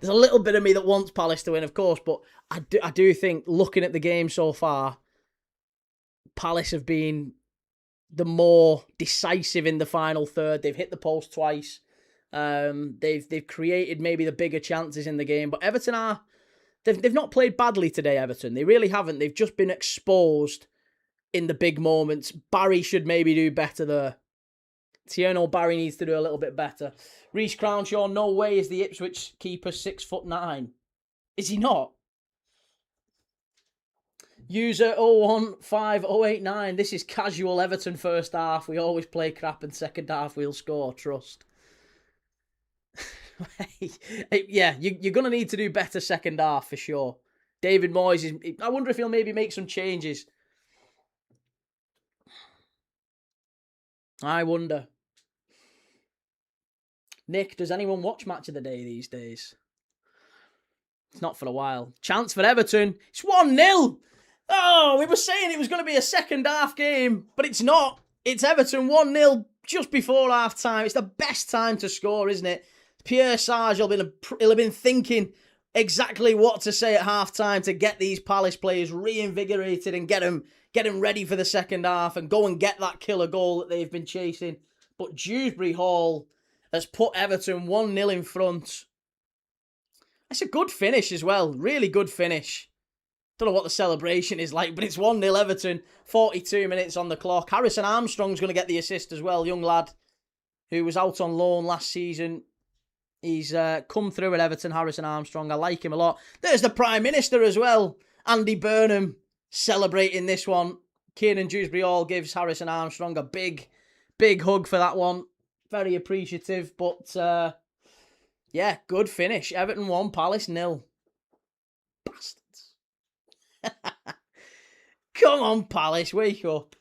There's a little bit of me that wants Palace to win, of course, but I do think, looking at the game so far, Palace have been the more decisive in the final third. They've hit the post twice. They've created maybe the bigger chances in the game, but Everton they've not played badly today, Everton. They really haven't. They've just been exposed in the big moments. Barry should maybe do better there. Tierno Barry needs to do a little bit better. Reece Crownshaw, no way is the Ipswich keeper 6'9". Is he not? User 015089. This is casual Everton first half. We always play crap and second half we'll score. Trust. Yeah, you're going to need to do better second half for sure. David Moyes I wonder if he'll maybe make some changes. I wonder. Nick, does anyone watch Match of the Day these days? It's not for a while. Chance for Everton. It's 1-0. Oh, we were saying it was going to be a second half game, but it's not. It's Everton 1-0 just before half time. It's the best time to score, isn't it? Pierre will have been thinking exactly what to say at half time to get these Palace players reinvigorated and get them ready for the second half and go and get that killer goal that they've been chasing. But Dewsbury Hall has put Everton 1-0 in front. That's a good finish as well. Really good finish. Don't know what the celebration is like, but it's 1-0 Everton. 42 minutes on the clock. Harrison Armstrong's going to get the assist as well. Young lad who was out on loan last season. He's come through at Everton, Harrison Armstrong. I like him a lot. There's the Prime Minister as well. Andy Burnham celebrating this one. Kieran Dewsbury Hall gives Harrison Armstrong a big hug for that one. Very appreciative, but yeah, good finish. Everton 1, Palace 0. Bastards. Come on, Palace, wake up.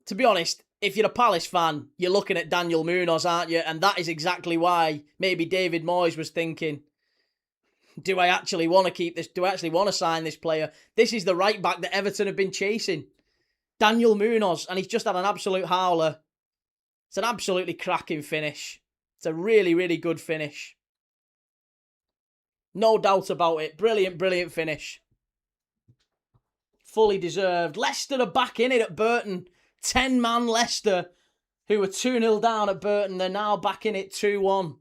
To be honest, if you're a Palace fan, you're looking at Daniel Munoz, aren't you? And that is exactly why maybe David Moyes was thinking, do I actually want to keep this? Do I actually want to sign this player? This is the right back that Everton have been chasing. Daniel Munoz, and he's just had an absolute howler. It's an absolutely cracking finish. It's a really, really good finish. No doubt about it. Brilliant, brilliant finish. Fully deserved. Leicester are back in it at Burton. 10-man Leicester, who were 2-0 down at Burton. They're now back in it 2-1.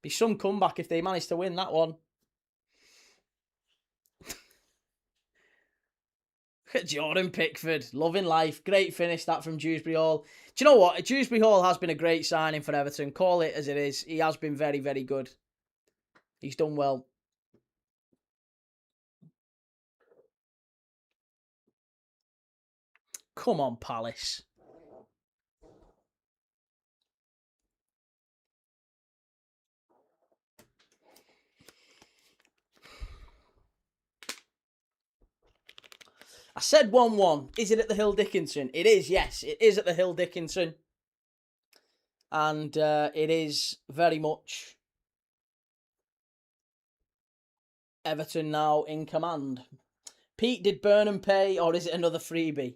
Be some comeback if they manage to win that one. Look at Jordan Pickford. Loving life. Great finish that from Dewsbury Hall. Do you know what? Dewsbury Hall has been a great signing for Everton. Call it as it is. He has been very, very good. He's done well. Come on, Palace. I said 1-1. Is it at the Hill Dickinson? It is, yes. It is at the Hill Dickinson. And it is very much Everton now in command. Pete, did Burnham pay, or is it another freebie?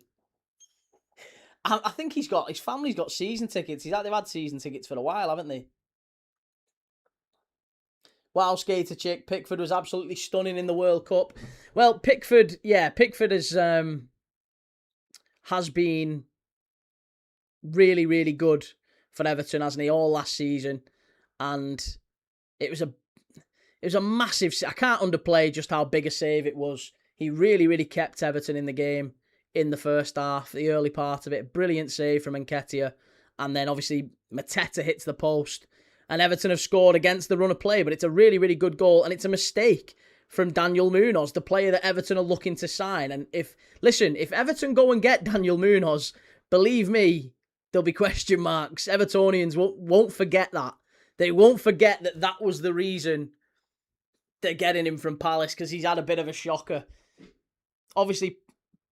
I think his family's got season tickets. They've had season tickets for a while, haven't they? Wow, skater chick. Pickford was absolutely stunning in the World Cup. Well, Pickford has been really, really good for Everton, hasn't he, all last season. And it was a massive... I can't underplay just how big a save it was. He really, really kept Everton in the game in the first half, the early part of it. Brilliant save from Nketiah. And then, obviously, Mateta hits the post. And Everton have scored against the run of play, but it's a really, really good goal, and it's a mistake from Daniel Munoz, the player that Everton are looking to sign. And if Everton go and get Daniel Munoz, believe me, there'll be question marks. Evertonians won't forget that. They won't forget that was the reason they're getting him from Palace, because he's had a bit of a shocker. Obviously,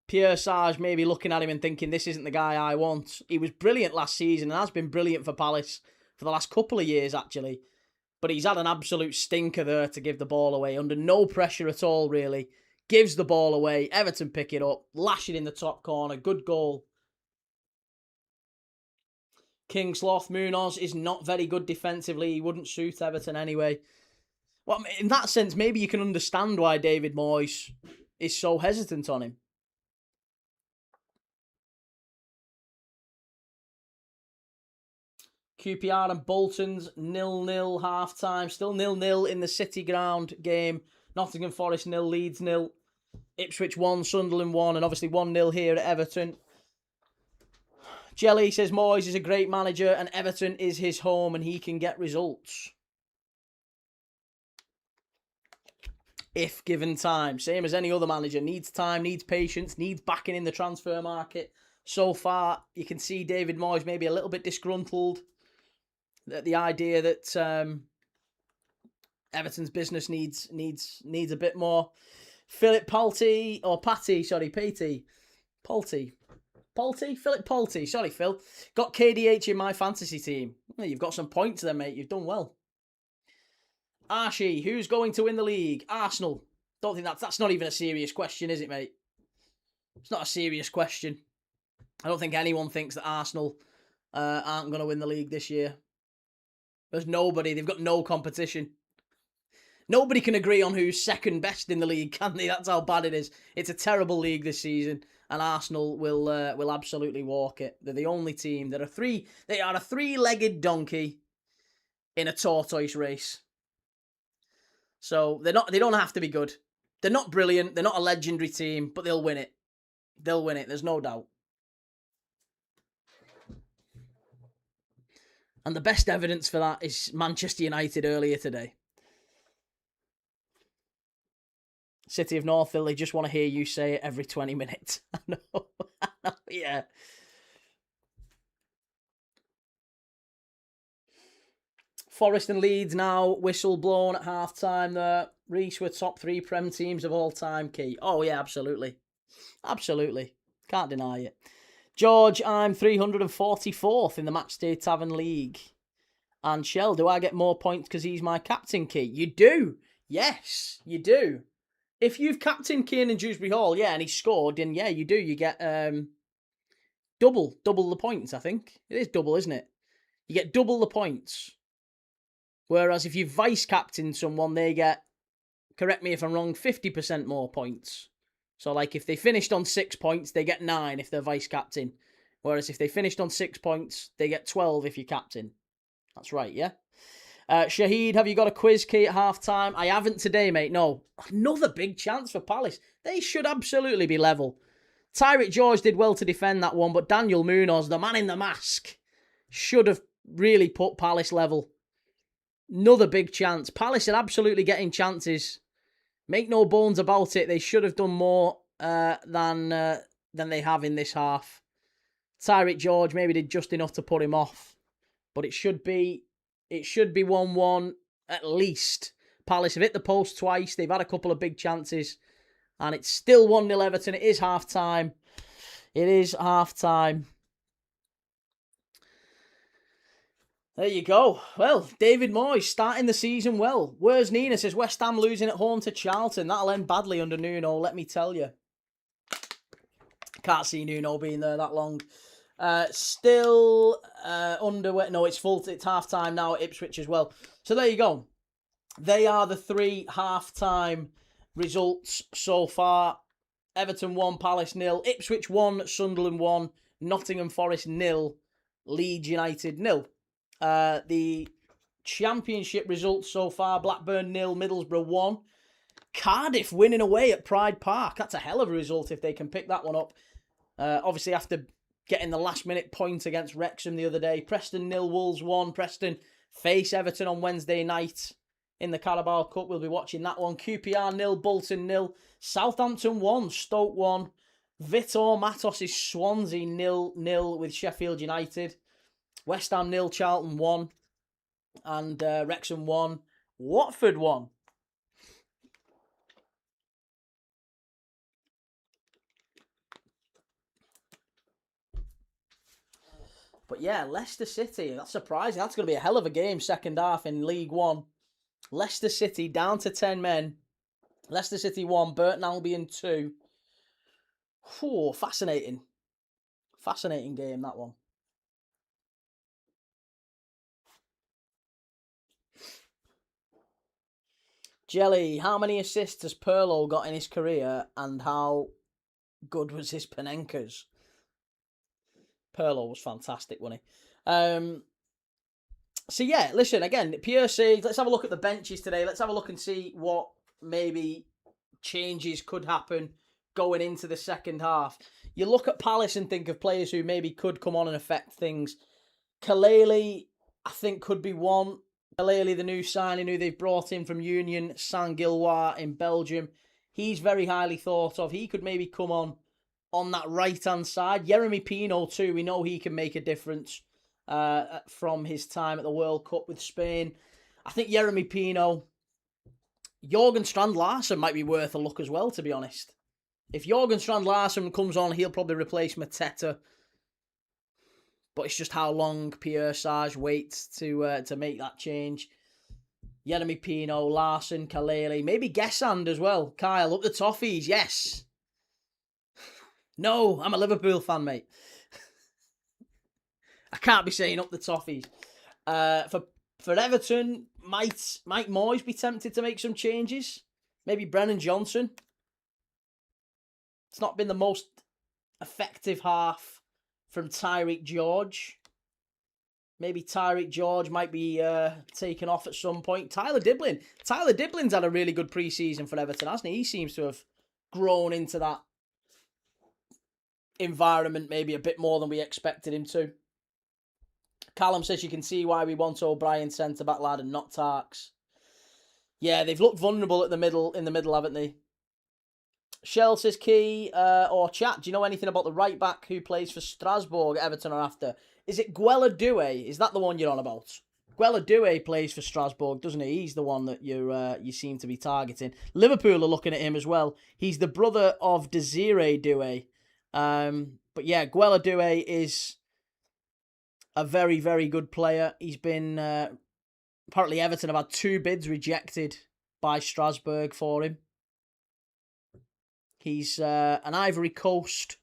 Pierre may be looking at him and thinking, this isn't the guy I want. He was brilliant last season and has been brilliant for Palace for the last couple of years, actually. But he's had an absolute stinker there to give the ball away, under no pressure at all, really. Gives the ball away, Everton pick it up, lash it in the top corner, good goal. Kingsloth, Munoz is not very good defensively. He wouldn't suit Everton anyway. Well, in that sense, maybe you can understand why David Moyes is so hesitant on him. QPR and Bolton's 0-0 half-time. Still 0-0 in the City Ground game. Nottingham Forest 0, Leeds 0. Ipswich 1, Sunderland 1. And obviously 1-0 here at Everton. Jelly says Moyes is a great manager and Everton is his home and he can get results. If given time. Same as any other manager. Needs time, needs patience, needs backing in the transfer market. So far, you can see David Moyes maybe a little bit disgruntled. The idea that Everton's business needs a bit more. Philip Pulte, Philip Pulte. Sorry, Phil. Got KDH in my fantasy team. Well, you've got some points there, mate. You've done well. Archie, who's going to win the league? Arsenal. Don't think that's not even a serious question, is it, mate? It's not a serious question. I don't think anyone thinks that Arsenal aren't going to win the league this year. There's nobody. They've got no competition. Nobody can agree on who's second best in the league, can they? That's how bad it is. It's a terrible league this season, and Arsenal will absolutely walk it. They're the only team that they are a three-legged donkey in a tortoise race. So they don't have to be good. They're not brilliant. They're not a legendary team, but they'll win it. They'll win it. There's no doubt. And the best evidence for that is Manchester United earlier today. City of Northville, they just want to hear you say it every 20 minutes. I know. Yeah. Forest and Leeds now, whistle blown at half-time there. Reece were top 3 Prem teams of all time, Key. Oh, yeah, absolutely. Absolutely. Can't deny it. George, I'm 344th in the Matchday Tavern League. And Shell, do I get more points because he's my captain, Key? You do. Yes, you do. If you've captained Kiernan Dewsbury Hall, yeah, and he scored, then yeah, you do. You get double the points, I think. It is double, isn't it? You get double the points. Whereas if you vice-captain someone, they get, correct me if I'm wrong, 50% more points. So, like, if they finished on 6 points, they get 9 if they're vice-captain. Whereas if they finished on 6 points, they get 12 if you're captain. That's right, yeah? Shahid, have you got a quiz key at half-time? I haven't today, mate, no. Another big chance for Palace. They should absolutely be level. Tyrick George did well to defend that one, but Daniel Munoz, the man in the mask, should have really put Palace level. Another big chance. Palace are absolutely getting chances. Make no bones about it. They should have done more than they have in this half. Tyrick George maybe did just enough to put him off. But it should be 1-1 at least. Palace have hit the post twice. They've had a couple of big chances. And it's still 1-0 Everton. It is half-time. It is half-time. There you go. Well, David Moyes starting the season well. Where's Nina? Says West Ham losing at home to Charlton. That'll end badly under Nuno, let me tell you. Can't see Nuno being there that long. Still underway. No, it's full. It's half-time now at Ipswich as well. So there you go. They are the 3 half-time results so far. Everton 1, Palace 0. Ipswich 1, Sunderland 1. Nottingham Forest 0. Leeds United 0. The Championship results so far: Blackburn 0, Middlesbrough 1. Cardiff winning away at Pride Park. That's a hell of a result if they can pick that one up. Obviously after getting the last minute point against Wrexham the other day. Preston 0, Wolves 1. Preston face Everton on Wednesday night in the Carabao Cup. We'll be watching that one. QPR 0, Bolton 0. Southampton 1, Stoke 1. Vitor Matos' Swansea 0-0 with Sheffield United. West Ham 0, Charlton 1. And Wrexham 1, Watford 1. But yeah, Leicester City, that's surprising. That's going to be a hell of a game, second half in League One. Leicester City down to 10 men. Leicester City 1, Burton Albion 2. Whew, fascinating. Fascinating game, that one. Jelly, how many assists has Pirlo got in his career and how good was his Panenkas? Pirlo was fantastic, wasn't he? So yeah, listen, again, Pierre says, let's have a look at the benches today. Let's have a look and see what maybe changes could happen going into the second half. You look at Palace and think of players who maybe could come on and affect things. Kaleli, I think, could be one. Kaleli, the new signing who they've brought in from Union Saint-Gilloise in Belgium. He's very highly thought of. He could maybe come on that right-hand side. Yeremy Pino too. We know he can make a difference from his time at the World Cup with Spain. I think Yeremy Pino, Jorgen Strand Larsen might be worth a look as well, to be honest. If Jorgen Strand Larsen comes on, he'll probably replace Mateta. But it's just how long Pierre Sage waits to make that change. Yeremy Pino, Larson, Kalele, maybe Gesand as well. Kyle, up the Toffees, yes. No, I'm a Liverpool fan, mate. I can't be saying up the Toffees. For Everton, might Moyes be tempted to make some changes? Maybe Brennan Johnson. It's not been the most effective half from Tyreek George. Maybe Tyreek George might be taken off at some point. Tyler Diblin's had a really good pre-season for Everton, hasn't he? He seems to have grown into that environment maybe a bit more than we expected him to. Callum says you can see why we want O'Brien centre-back lad and not Tarks. Yeah, they've looked vulnerable in the middle, haven't they? Shell says, Key or chat, do you know anything about the right back who plays for Strasbourg, Everton are after? Is it Guella Due? Is that the one you're on about? Guella Due plays for Strasbourg, doesn't he? He's the one that you seem to be targeting. Liverpool are looking at him as well. He's the brother of Desiree Due. But yeah, Guella Due is a very, very good player. He's been... apparently Everton have had 2 bids rejected by Strasbourg for him. He's an Ivory Coast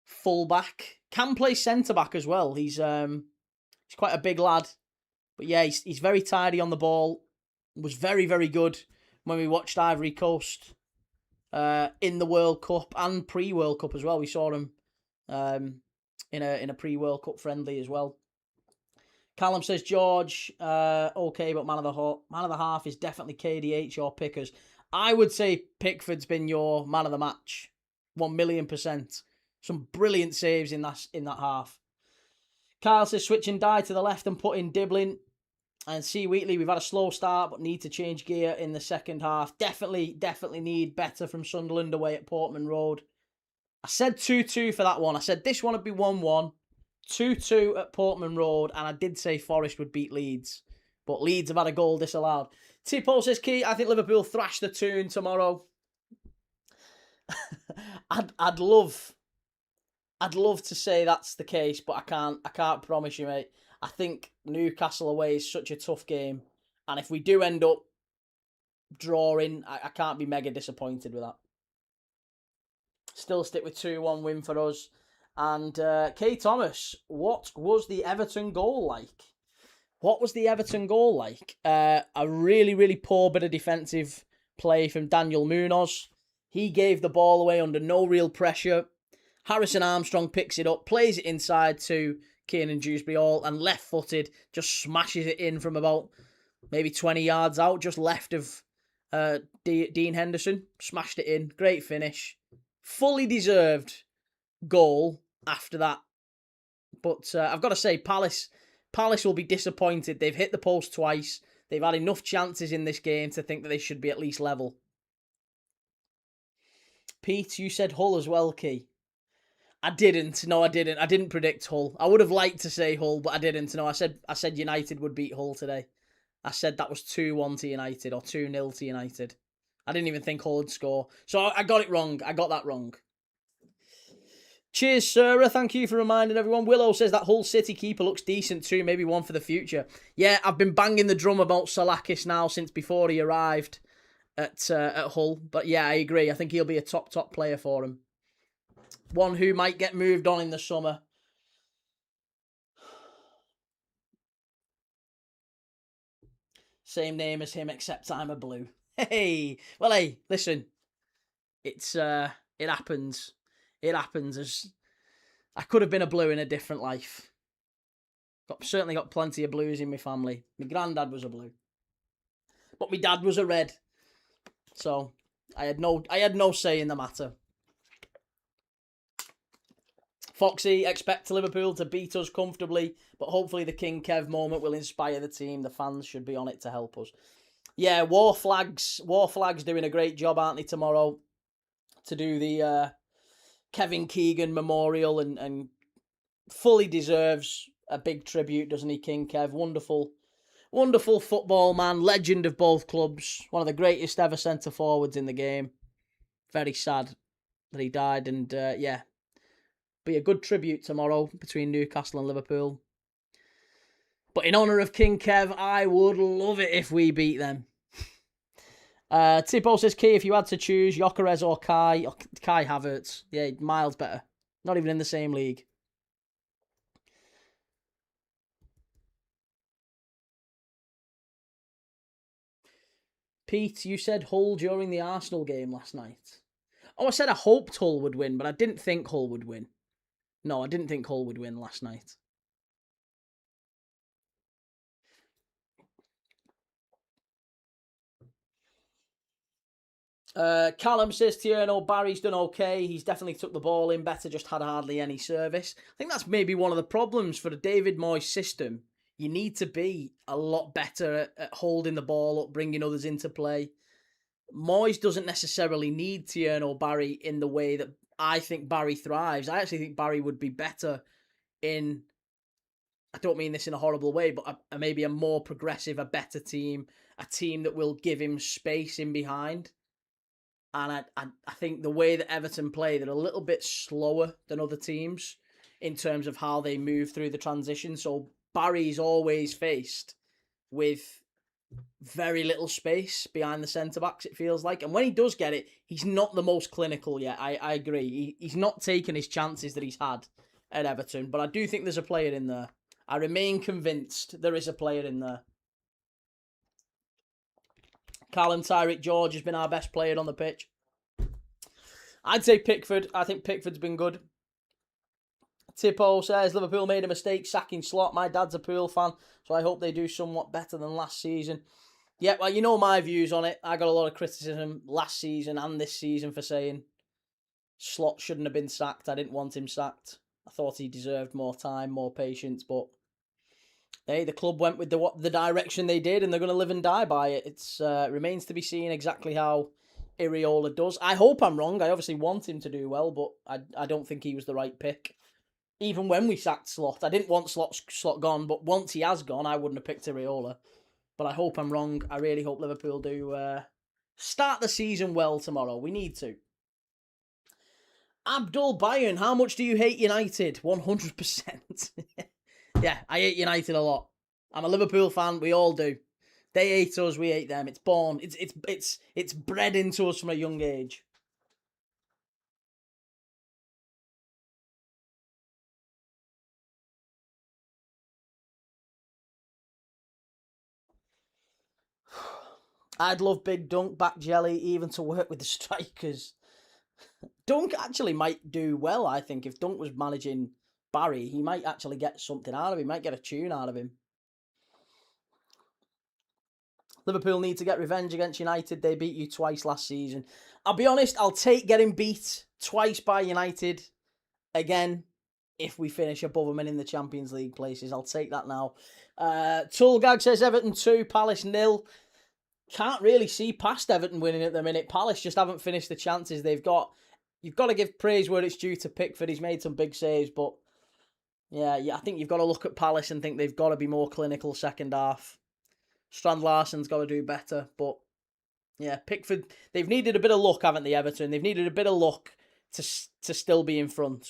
fullback. Can play centre-back as well. He's quite a big lad. But yeah, he's very tidy on the ball. Was very, very good when we watched Ivory Coast in the World Cup and pre-World Cup as well. We saw him in a pre-World Cup friendly as well. Callum says, George, okay, but man of the half is definitely KDH or Pickers. I would say Pickford's been your man of the match, 1,000,000%. Some brilliant saves in that half. Kyle says, switch and die to the left and put in Diblin. And C. Wheatley, we've had a slow start, but need to change gear in the second half. Definitely need better from Sunderland away at Portman Road. I said 2-2 for that one. I said this one would be 1-1. 2-2 at Portman Road, and I did say Forest would beat Leeds. But Leeds have had a goal disallowed. Tipo says, Key, I think Liverpool thrash the Toon tomorrow. I'd love to say that's the case, but I can't promise you, mate. I think Newcastle away is such a tough game, and if we do end up drawing, I can't be mega disappointed with that. Still stick with 2-1 win for us. And Kay Thomas, what was the Everton goal like? What was the Everton goal like? A really, really poor bit of defensive play from Daniel Munoz. He gave the ball away under no real pressure. Harrison Armstrong picks it up, plays it inside to Kiernan Dewsbury-Hall, and left-footed, just smashes it in from about maybe 20 yards out, just left of Dean Henderson. Smashed it in. Great finish. Fully deserved goal after that. But I've got to say, Palace will be disappointed. They've hit the post twice. They've had enough chances in this game to think that they should be at least level. Pete, you said Hull as well, Key. I didn't. No, I didn't. I didn't predict Hull. I would have liked to say Hull, but I didn't. No, I said United would beat Hull today. I said that was 2-1 to United or 2-0 to United. I didn't even think Hull would score. So I got it wrong. I got that wrong. Cheers, Sarah. Thank you for reminding everyone. Willow says that Hull City keeper looks decent too. Maybe one for the future. Yeah, I've been banging the drum about Salakis now since before he arrived at Hull. But yeah, I agree. I think he'll be a top player for him. One who might get moved on in the summer. Same name as him, except I'm a blue. Hey, well, hey, listen. It happens. It happens. As I could have been a blue in a different life. Certainly got plenty of blues in my family. My granddad was a blue, but my dad was a red. So I had no say in the matter. Foxy, expect Liverpool to beat us comfortably, but hopefully the King Kev moment will inspire the team. The fans should be on it to help us. Yeah, War Flags doing a great job, aren't they, tomorrow, to do the Kevin Keegan memorial, and fully deserves a big tribute, doesn't he, King Kev? Wonderful football man, legend of both clubs, one of the greatest ever centre forwards in the game. Very sad that he died, and yeah. Be a good tribute tomorrow between Newcastle and Liverpool. But in honour of King Kev, I would love it if we beat them. Tipo says, Key, if you had to choose Gyökeres or Kai Havertz. Yeah, miles better. Not even in the same league. Pete, you said Hull during the Arsenal game last night. Oh, I said I hoped Hull would win, but I didn't think Hull would win. No, I didn't think Hull would win last night. Callum says Tierno, Barry's done okay. He's definitely took the ball in better, just had hardly any service. I think that's maybe one of the problems for the David Moyes system. You need to be a lot better at holding the ball up, bringing others into play. Moyes doesn't necessarily need Tierno Barry in the way that I think Barry thrives. I actually think Barry would be better in, I don't mean this in a horrible way, but maybe a more progressive, a better team, a team that will give him space in behind. And I think the way that Everton play, they're a little bit slower than other teams in terms of how they move through the transition. So Barry's always faced with very little space behind the centre-backs, it feels like. And when he does get it, he's not the most clinical yet. I agree. He's not taken his chances that he's had at Everton. But I do think there's a player in there. I remain convinced there is a player in there. Callum Tyreek George has been our best player on the pitch. I'd say Pickford. I think Pickford's been good. Tipo says Liverpool made a mistake sacking Slot. My dad's a Pool fan, so I hope they do somewhat better than last season. Yeah, well, you know my views on it. I got a lot of criticism last season and this season for saying Slot shouldn't have been sacked. I didn't want him sacked. I thought he deserved more time, more patience, but hey, the club went with the direction they did, and they're going to live and die by it. It remains to be seen exactly how Iraola does. I hope I'm wrong. I obviously want him to do well, but I don't think he was the right pick. Even when we sacked Slot, I didn't want Slot gone, but once he has gone, I wouldn't have picked Iraola. But I hope I'm wrong. I really hope Liverpool do start the season well tomorrow. We need to. Abdul Bayern, how much do you hate United? 100%. Yeah, I hate United a lot. I'm a Liverpool fan. We all do. They hate us. We hate them. It's born. It's bred into us from a young age. I'd love Big Dunk back Jelly even to work with the strikers. Dunk actually might do well, I think. If Dunk was managing Barry, he might actually get something out of him. He might get a tune out of him. Liverpool need to get revenge against United. They beat you twice last season. I'll be honest, I'll take getting beat twice by United again if we finish above them and in the Champions League places. I'll take that now. Tulgag says Everton 2, Palace 0. Can't really see past Everton winning at the minute. Palace just haven't finished the chances they've got. You've got to give praise where it's due to Pickford. He's made some big saves, but yeah, I think you've got to look at Palace and think they've got to be more clinical second half. Strand Larsen's got to do better, but yeah, Pickford, they've needed a bit of luck, haven't they, Everton? They've needed a bit of luck to still be in front.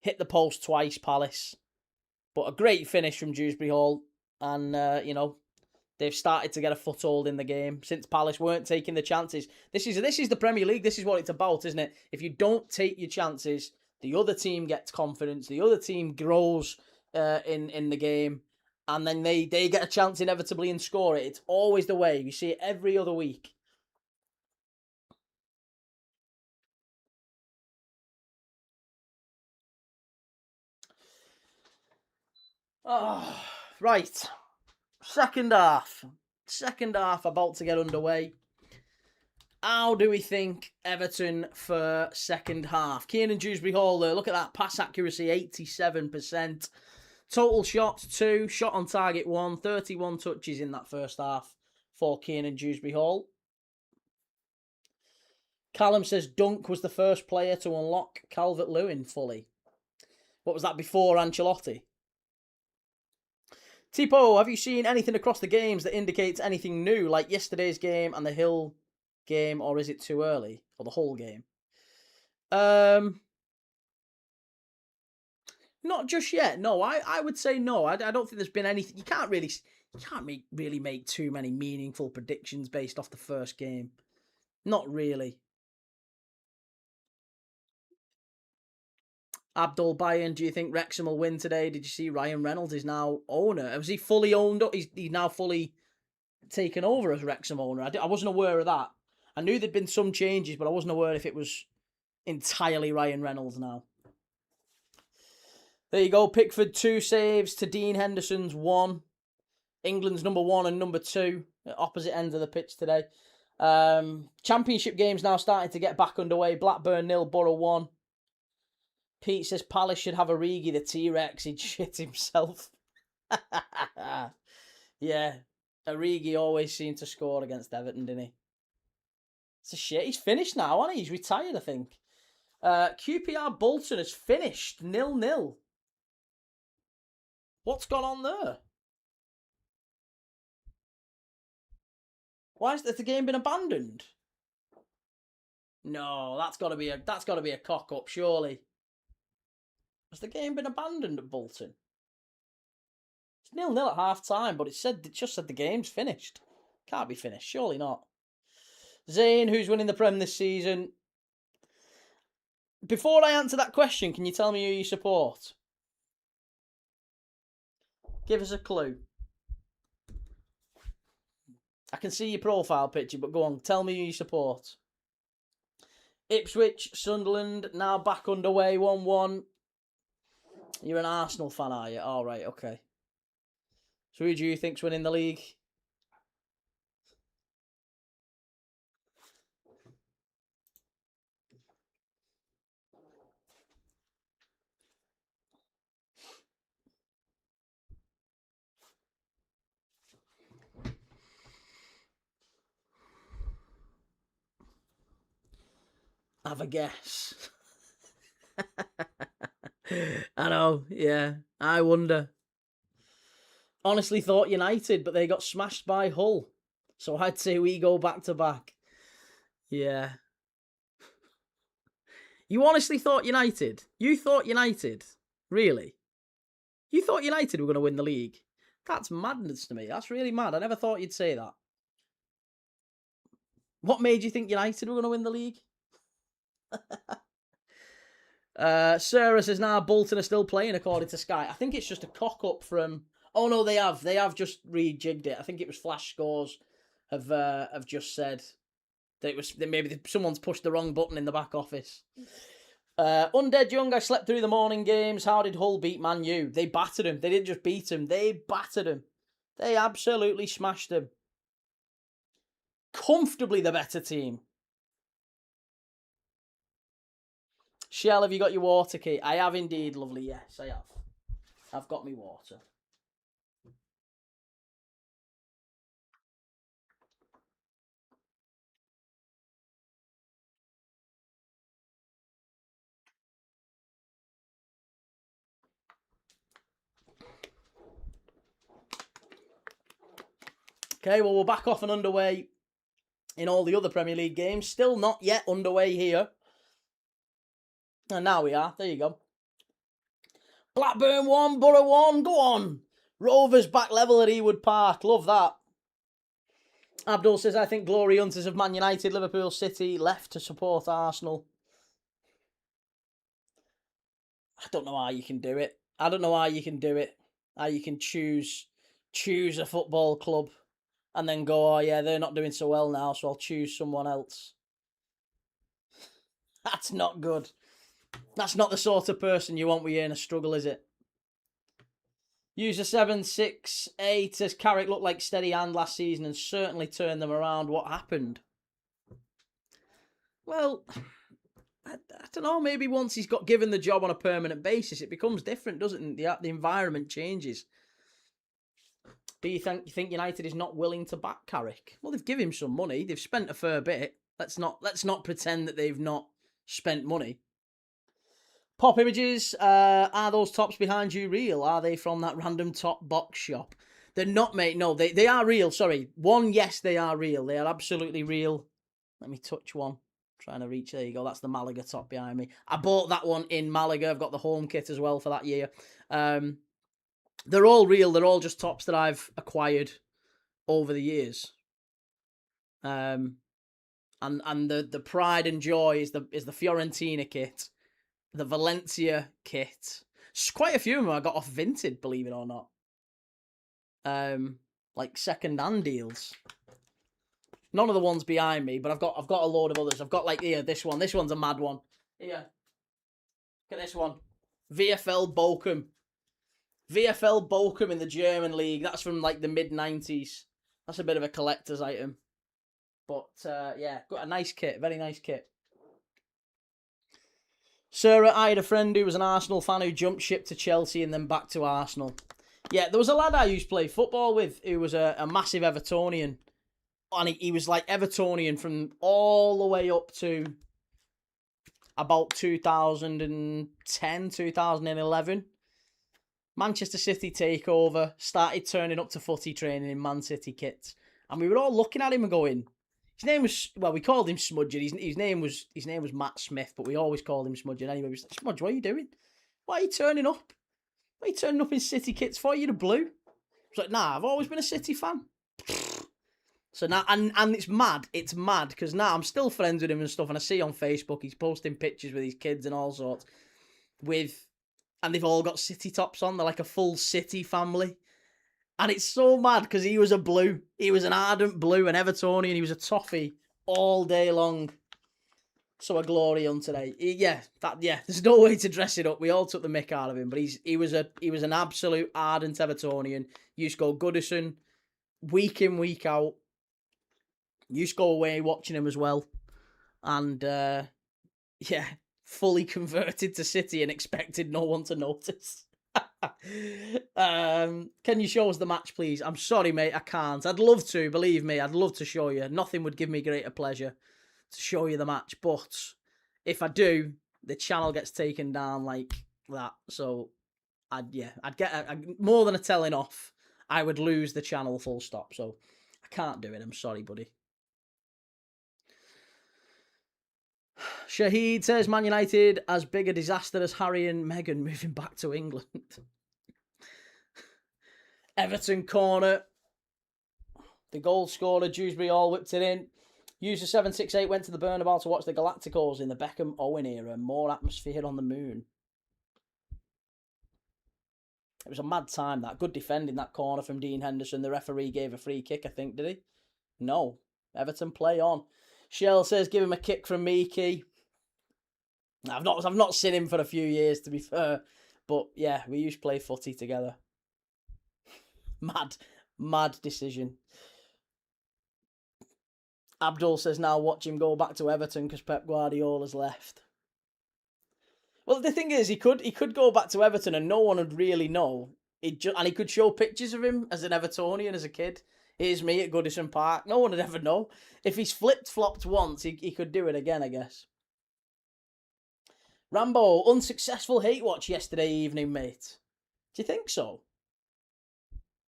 Hit the post twice, Palace. But a great finish from Dewsbury Hall. And, they've started to get a foothold in the game since Palace weren't taking the chances. This is the Premier League. This is what it's about, isn't it? If you don't take your chances, the other team gets confidence. The other team grows in the game. And then they get a chance inevitably and score it. It's always the way. You see it every other week. Oh, right. Second half about to get underway. How do we think Everton for second half? Kieran Dewsbury Hall there. Look at that. Pass accuracy, 87%. Total shots, 2. Shot on target, 1. 31 touches in that first half for Kieran Dewsbury Hall. Callum says Dunk was the first player to unlock Calvert-Lewin fully. What was that, before Ancelotti? Tipo, have you seen anything across the games that indicates anything new, like yesterday's game and the Hill game, or is it too early? Or the whole game? Not just yet. No, I would say no. I don't think there's been anything. You can't really make too many meaningful predictions based off the first game. Not really. Abdul Bayern, do you think Wrexham will win today? Did you see Ryan Reynolds is now owner? Was he fully owned up? He's now fully taken over as Wrexham owner. I wasn't aware of that. I knew there'd been some changes, but I wasn't aware if it was entirely Ryan Reynolds now. There you go. Pickford 2 saves to Dean Henderson's 1. England's number 1 and number 2 at opposite ends of the pitch today. Championship games now starting to get back underway. Blackburn 0, Borough 1. Pete says Palace should have Origi, the T-Rex. He'd shit himself. Yeah. Origi always seemed to score against Everton, didn't he? It's a shit. He's finished now, hasn't he? He's retired, I think. QPR Bolton has finished 0-0. What's gone on there? Why has the game been abandoned? No, that's got to be a cock up, surely. Has the game been abandoned at Bolton? It's 0-0 at half time, but it just said the game's finished. Can't be finished, surely not. Zane, who's winning the Prem this season? Before I answer that question, can you tell me who you support? Give us a clue. I can see your profile picture, but go on, tell me who you support. Ipswich, Sunderland, now back underway, 1-1. You're an Arsenal fan, are you? All right, okay. So who do you think's winning the league? Have a guess. I know, yeah. I wonder. Honestly thought United, but they got smashed by Hull. So I'd say we go back to back. Yeah. You honestly thought United? You thought United? Really? You thought United were going to win the league? That's madness to me. That's really mad. I never thought you'd say that. What made you think United were going to win the league? Sarah says now Bolton are still playing according to Sky. I think it's just a cock up from. Oh no, they have just rejigged it. I think it was Flash Scores have just said that maybe someone's pushed the wrong button in the back office. Undead Young, I slept through the morning games. How did Hull beat Man U? They battered him. They didn't just beat him. They battered him. They absolutely smashed him. Comfortably the better team. Shell, have you got your water key? I have indeed, lovely. Yes, I have. I've got me water. Okay, well, we're back off and underway in all the other Premier League games. Still not yet underway here. And now we are. There you go. Blackburn 1, Borough 1. Go on. Rovers back level at Ewood Park. Love that. Abdul says, I think glory hunters of Man United, Liverpool City left to support Arsenal. I don't know how you can do it. I don't know how you can do it. How you can choose a football club and then go, oh yeah, they're not doing so well now, so I'll choose someone else. That's not good. That's not the sort of person you want with you in a struggle, is it? User 768 says Carrick looked like steady hand last season and certainly turned them around. What happened? Well, I don't know. Maybe once he's got given the job on a permanent basis, it becomes different, doesn't it? The environment changes. Do you think United is not willing to back Carrick? Well, they've given him some money. They've spent a fair bit. Let's not pretend that they've not spent money. Pop images, are those tops behind you real? Are they from that random top box shop? They're not, mate. No, they are real. Sorry. One, yes, they are real. They are absolutely real. Let me touch one. Trying to reach, there you go, that's the Malaga top behind me. I bought that one in Malaga. I've got the home kit as well for that year. They're all real. They're all just tops that I've acquired over the years. And the pride and joy is the Fiorentina kit, the Valencia kit. Quite a few of them I got off Vinted, believe it or not. Like second-hand deals. None of the ones behind me, but I've got a load of others. I've got like here, this one. This one's a mad one. Here, look at this one. VfL Bochum. VfL Bochum in the German league. That's from like the mid-90s. That's a bit of a collector's item. But yeah, got a nice kit. Very nice kit. Sarah, I had a friend who was an Arsenal fan who jumped ship to Chelsea and then back to Arsenal. Yeah, there was a lad I used to play football with who was a massive Evertonian. And he was like Evertonian from all the way up to about 2010, 2011. Manchester City takeover, started turning up to footy training in Man City kits. And we were all looking at him and going, his name was, well, we called him Smudger. His name was Matt Smith, but we always called him Smudger anyway. We was like, Smudge, what are you doing? Why are you turning up? What are you turning up in City kits for? You're the blue. I was like, nah, I've always been a City fan. So now, and it's mad, because now I'm still friends with him and stuff, and I see on Facebook, he's posting pictures with his kids and all sorts, and they've all got City tops on, they're like a full City family, and it's so mad, because he was a blue, he was an ardent blue, an Evertonian, he was a Toffee all day long, so a glory on today. There's no way to dress it up, we all took the mick out of him, but he was an absolute ardent Evertonian, used to go Goodison, week in, week out, used to go away watching him as well. And, fully converted to City and expected no one to notice. Can you show us the match, please? I'm sorry, mate, I can't. I'd love to, believe me, I'd love to show you. Nothing would give me greater pleasure to show you the match. But if I do, the channel gets taken down like that. So, I'd get more than a telling off. I would lose the channel full stop. So, I can't do it. I'm sorry, buddy. Shahid says, Man United as big a disaster as Harry and Meghan moving back to England. Everton corner. The goal scorer, Dewsbury, all whipped it in. User 768 went to the Bernabeu to watch the Galacticos in the Beckham-Owen era. More atmosphere on the moon. It was a mad time, that. Good defending, that corner from Dean Henderson. The referee gave a free kick, I think, did he? No. Everton play on. Shell says, give him a kick from me, Key. I've not seen him for a few years, to be fair. But, yeah, we used to play footy together. Mad decision. Abdul says, now watch him go back to Everton because Pep Guardiola's left. Well, the thing is, he could go back to Everton and no one would really know. And he could show pictures of him as an Evertonian as a kid. Here's me at Goodison Park. No one would ever know. If he's flipped-flopped once, he could do it again, I guess. Rambo, unsuccessful hate watch yesterday evening, mate. Do you think so?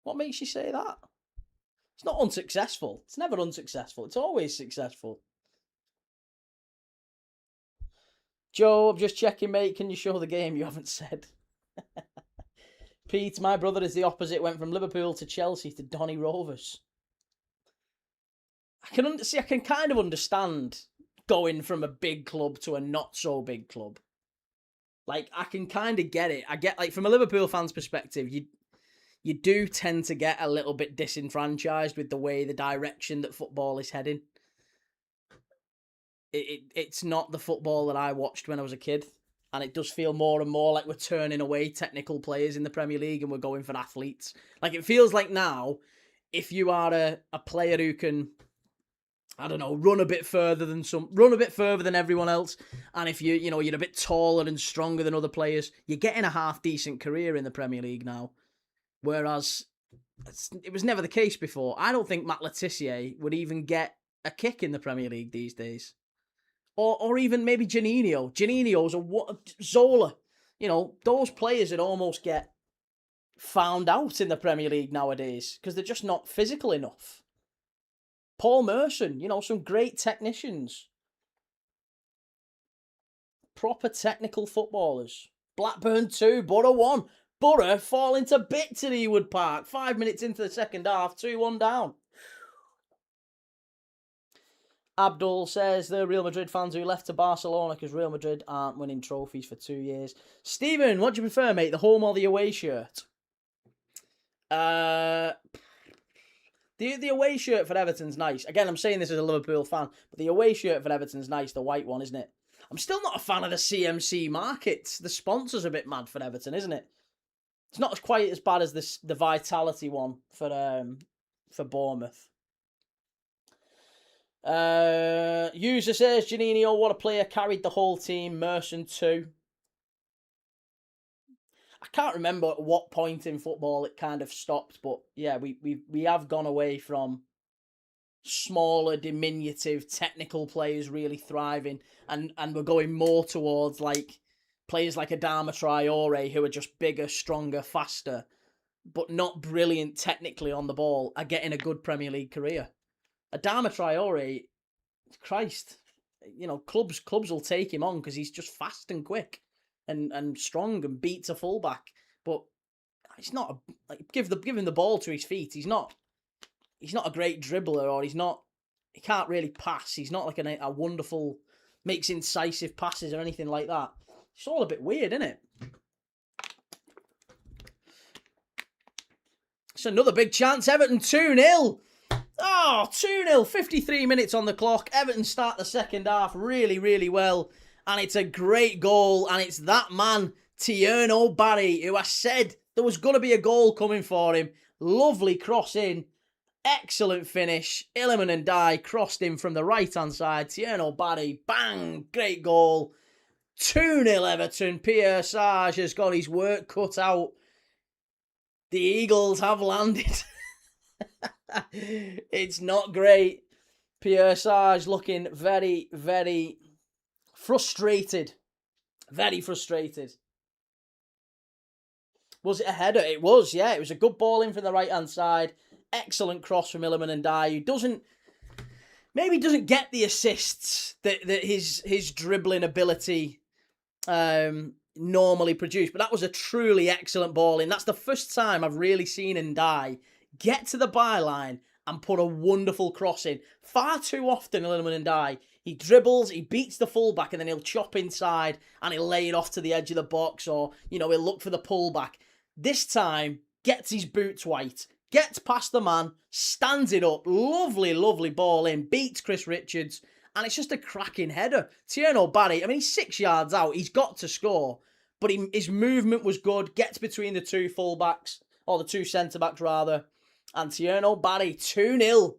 What makes you say that? It's not unsuccessful. It's never unsuccessful. It's always successful. Joe, I'm just checking, mate. Can you show the game you haven't said? Pete, my brother is the opposite. Went from Liverpool to Chelsea to Donny Rovers. I can kind of understand going from a big club to a not so big club. Like, I can kind of get it. I get, like, from a Liverpool fan's perspective, you do tend to get a little bit disenfranchised with the way, the direction that football is heading. It's not the football that I watched when I was a kid. And it does feel more and more like we're turning away technical players in the Premier League and we're going for athletes. Like, it feels like now, if you are a player who can, I don't know, run a bit further than everyone else, and if you're a bit taller and stronger than other players, you're getting a half decent career in the Premier League now. Whereas it was never the case before. I don't think Matt Letizia would even get a kick in the Premier League these days. Or even maybe Janino. Janino's Zola. Those players that almost get found out in the Premier League nowadays because they're just not physical enough. Paul Merson, some great technicians. Proper technical footballers. Blackburn 2, Borough 1. Borough falling to bits at Ewood Park. 5 minutes into the second half, 2-1 down. Abdul says the Real Madrid fans who left to Barcelona because Real Madrid aren't winning trophies for 2 years. Stephen, what do you prefer, mate? The home or the away shirt? The away shirt for Everton's nice. Again, I'm saying this as a Liverpool fan, but the away shirt for Everton's nice, the white one, isn't it? I'm still not a fan of the CMC markets. The sponsor's a bit mad for Everton, isn't it? It's not quite as bad as the Vitality one for Bournemouth. User says, Janino, what a player, carried the whole team, Mersey 2. I can't remember at what point in football it kind of stopped, but yeah, we have gone away from smaller, diminutive, technical players really thriving, and we're going more towards like players like Adama Traore, who are just bigger, stronger, faster, but not brilliant technically on the ball, are getting a good Premier League career. Adama Traore, Christ, you know, clubs will take him on because he's just fast and quick and strong and beats a fullback. But he's not give him the ball to his feet. He's not a great dribbler, or he can't really pass. He's not like a wonderful, makes incisive passes or anything like that. It's all a bit weird, isn't it? It's another big chance. Everton 2-0. Oh, 2-0, 53 minutes on the clock. Everton start the second half really, really well. And it's a great goal. And it's that man, Tierno Barry, who I said there was going to be a goal coming for him. Lovely cross in. Excellent finish. Iliman and Dye crossed him from the right-hand side. Tierno Barry, bang, great goal. 2-0 Everton. Pierre has got his work cut out. The Eagles have landed. It's not great. Pierre looking very, very frustrated. Very frustrated. Was it a header? It was, yeah. It was a good ball in from the right-hand side. Excellent cross from Iliman and Dye, who doesn't get the assists that his dribbling ability normally produce. But that was a truly excellent ball in. That's the first time I've really seen Ndiaye get to the byline and put a wonderful cross in. Far too often, Iliman Ndiaye, he dribbles, he beats the fullback, and then he'll chop inside and he'll lay it off to the edge of the box, or, you know, he'll look for the pullback. This time, gets his boots white, gets past the man, stands it up, lovely, lovely ball in, beats Chris Richards, and it's just a cracking header. Tierno Barry, I mean, he's 6 yards out, he's got to score, but his movement was good, gets between the two fullbacks, or the two centre-backs rather, and Tierno Barry, 2-0.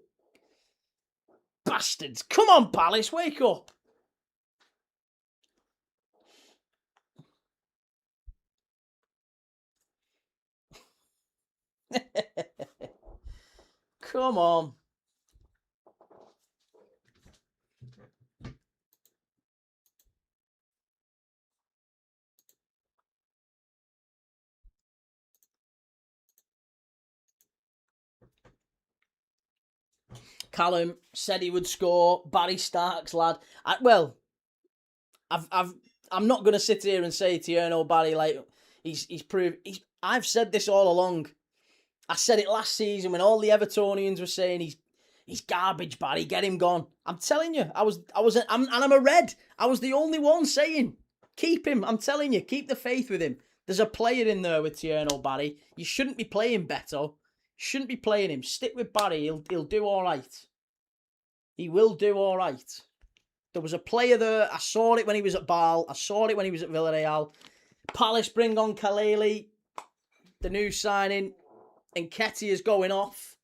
Bastards. Come on, Palace, wake up. Come on. Callum said he would score. Barry Starks, lad. I'm not going to sit here and say Tierno Barry like he's proved. I've said this all along. I said it last season when all the Evertonians were saying he's garbage, Barry. Get him gone. I'm telling you, I'm a red. I was the only one saying keep him. I'm telling you, keep the faith with him. There's a player in there with Tierno Barry. You shouldn't be playing Beto. Shouldn't be playing him. Stick with Barry. He'll do all right. He will do all right. There was a player there. I saw it when he was at Bâle. I saw it when he was at Villarreal. Palace bring on Kaleli, the new signing. Nketiah's going off.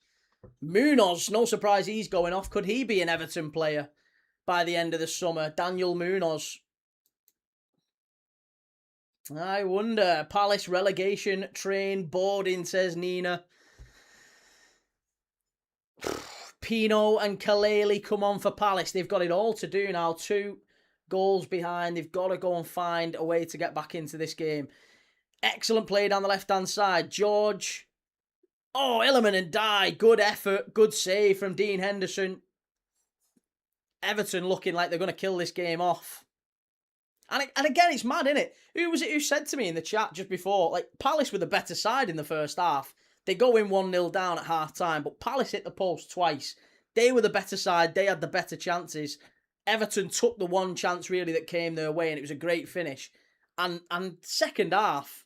Munoz, no surprise he's going off. Could he be an Everton player by the end of the summer? Daniel Munoz. I wonder. Palace relegation train boarding, says Nina. Pino and Kaleli come on for Palace. They've got it all to do now. 2 goals behind. They've got to go and find a way to get back into this game. Excellent play down the left-hand side. George. Oh, Iliman and Dye. Good effort. Good save from Dean Henderson. Everton looking like they're going to kill this game off. And again, it's mad, isn't it? Who was it who said to me in the chat just before, like, Palace were the better side in the first half. They go in 1-0 down at half-time, but Palace hit the post twice. They were the better side. They had the better chances. Everton took the one chance, really, that came their way, and it was a great finish. And second half,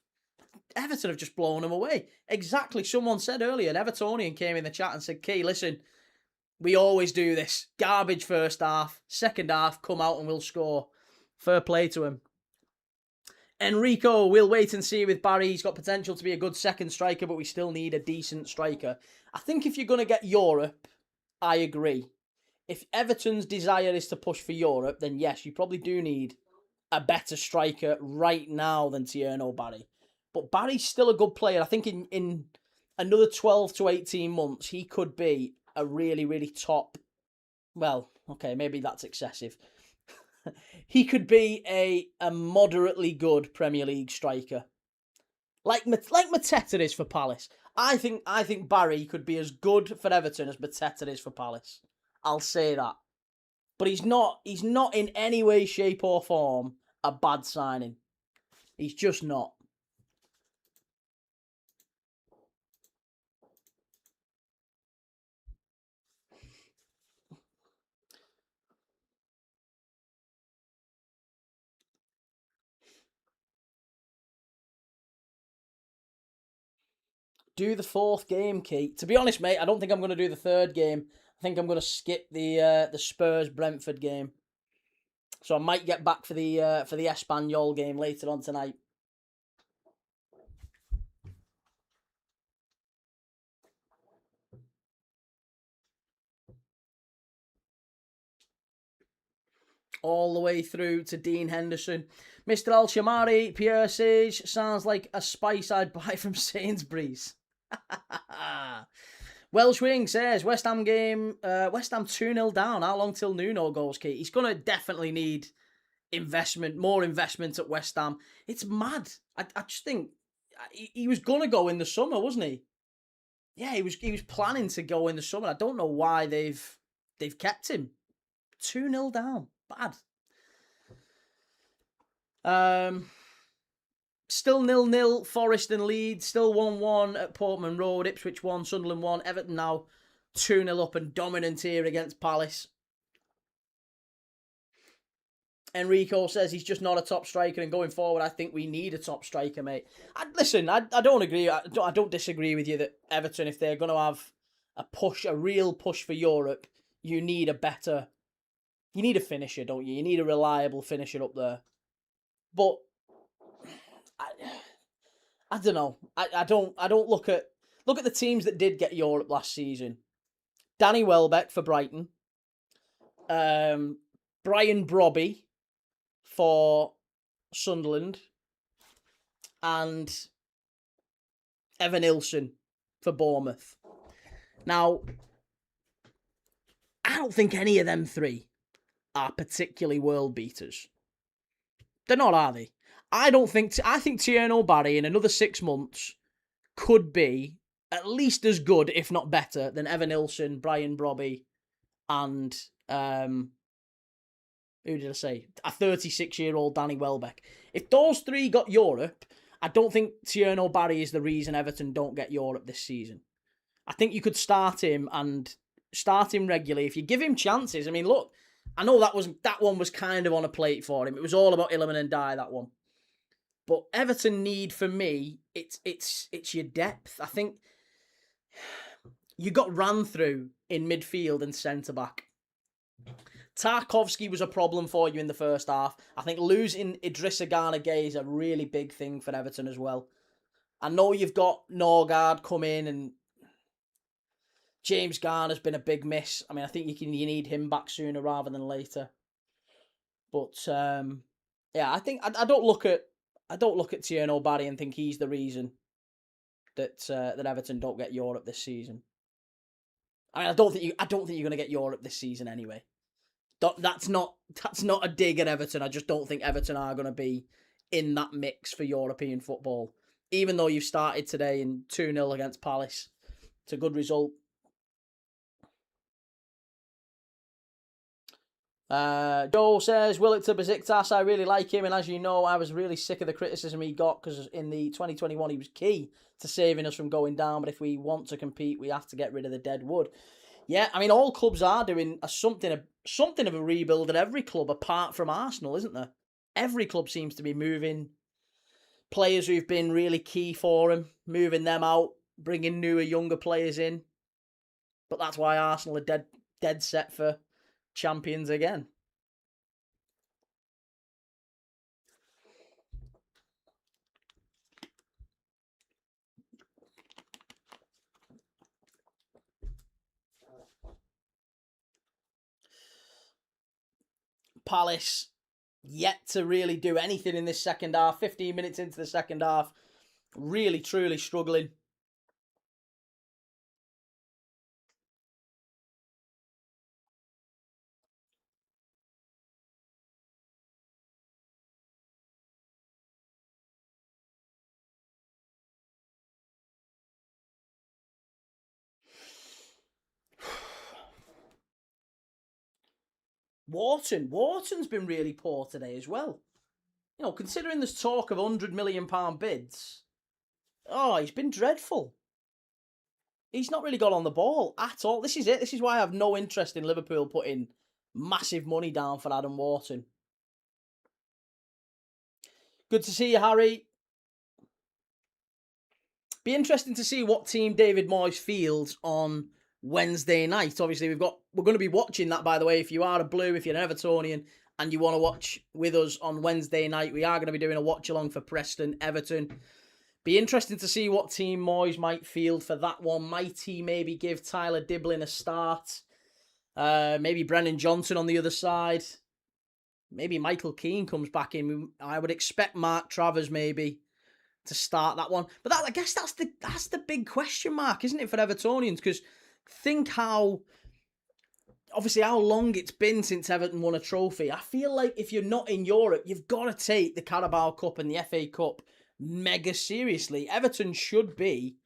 Everton have just blown them away. Exactly. Someone said earlier, an Evertonian came in the chat and said, Key, listen, we always do this. Garbage first half. Second half, come out and we'll score. Fair play to him. Enrico, we'll wait and see with Barry. He's got potential to be a good second striker, but we still need a decent striker. I think if you're going to get Europe, I agree. If Everton's desire is to push for Europe, then yes, you probably do need a better striker right now than Tierno Barry. But Barry's still a good player. I think in another 12 to 18 months, he could be a really, really top... Well, okay, maybe that's excessive. He could be a moderately good Premier League striker. Like Mateta is for Palace. I think Barry could be as good for Everton as Mateta is for Palace. I'll say that. But he's not in any way, shape or form a bad signing. He's just not. Do the fourth game, Keith. To be honest, mate, I don't think I'm going to do the third game. I think I'm going to skip the Spurs-Brentford game. So I might get back for the Espanyol game later on tonight. All the way through to Dean Henderson. Mr. Al-Shamari, Pierre says, sounds like a spice I'd buy from Sainsbury's. Welsh Wing says, West Ham game, West Ham 2-0 down. How long till Nuno goes, Kate? He's going to definitely need investment, more investment at West Ham. It's mad. I just think he was going to go in the summer, wasn't he? Yeah, he was planning to go in the summer. I don't know why they've kept him. 2-0 down. Bad. Still 0-0, Forest and Leeds. Still 1-1 at Portman Road. Ipswich 1, Sunderland 1. Everton now 2-0 up and dominant here against Palace. Enrico says he's just not a top striker, and going forward, I think we need a top striker, mate. I don't agree. I don't disagree with you that Everton, if they're going to have a real push for Europe, you need a finisher, don't you? You need a reliable finisher up there. But I don't know. I don't look at the teams that did get Europe last season. Danny Welbeck for Brighton. Brian Brobby for Sunderland. And Evan Ilson for Bournemouth. Now, I don't think any of them three are particularly world beaters. They're not, are they? I think Tierno Barry in another 6 months could be at least as good, if not better, than Evan Ilson, Brian Brobby, and who did I say? A 36-year-old Danny Welbeck. If those three got Europe, I don't think Tierno Barry is the reason Everton don't get Europe this season. I think you could start him regularly if you give him chances. I mean, look, I know that one was kind of on a plate for him. It was all about Illiman and Dye, that one. But Everton need, for me, it's your depth. I think you got ran through in midfield and centre-back. Tarkovsky was a problem for you in the first half. I think losing Idrissa Gana Gueye is a really big thing for Everton as well. I know you've got Norgard come in, and James Garner's been a big miss. I mean, I think you need him back sooner rather than later. But yeah, I think I don't look at Tierno Barry and think he's the reason that Everton don't get Europe this season. I mean, I don't think you're going to get Europe this season anyway. That's not a dig at Everton. I just don't think Everton are going to be in that mix for European football. Even though you've started today in 2-0 against Palace. It's a good result. Joe says, Willock to Besiktas, I really like him, and as you know, I was really sick of the criticism he got, because in the 2021 he was key to saving us from going down, but if we want to compete, we have to get rid of the dead wood. Yeah, I mean, all clubs are doing something of a rebuild at every club, apart from Arsenal, isn't there? Every club seems to be moving players who've been really key for him, moving them out, bringing newer, younger players in. But that's why Arsenal are dead set for champions again. Palace yet to really do anything in this second half. 15 minutes into the second half, really, truly struggling. Wharton's been really poor today as well. You know, considering there's talk of £100 million bids, he's been dreadful. He's not really got on the ball at all. This is it. This is why I have no interest in Liverpool putting massive money down for Adam Wharton. Good to see you, Harry. Be interesting to see what team David Moyes fields on Wednesday night. Obviously, we're going to be watching that, by the way. If you are a Blue, if you're an Evertonian, and you want to watch with us on Wednesday night, we are going to be doing a watch-along for Preston, Everton. Be interesting to see what team Moyes might field for that one. Might he maybe give Tyler Diblin a start? Maybe Brennan Johnson on the other side. Maybe Michael Keane comes back in. I would expect Mark Travers maybe to start that one. But I guess that's the big question mark, isn't it, for Evertonians? Because think how long it's been since Everton won a trophy. I feel like if you're not in Europe, you've got to take the Carabao Cup and the FA Cup mega seriously. Everton should be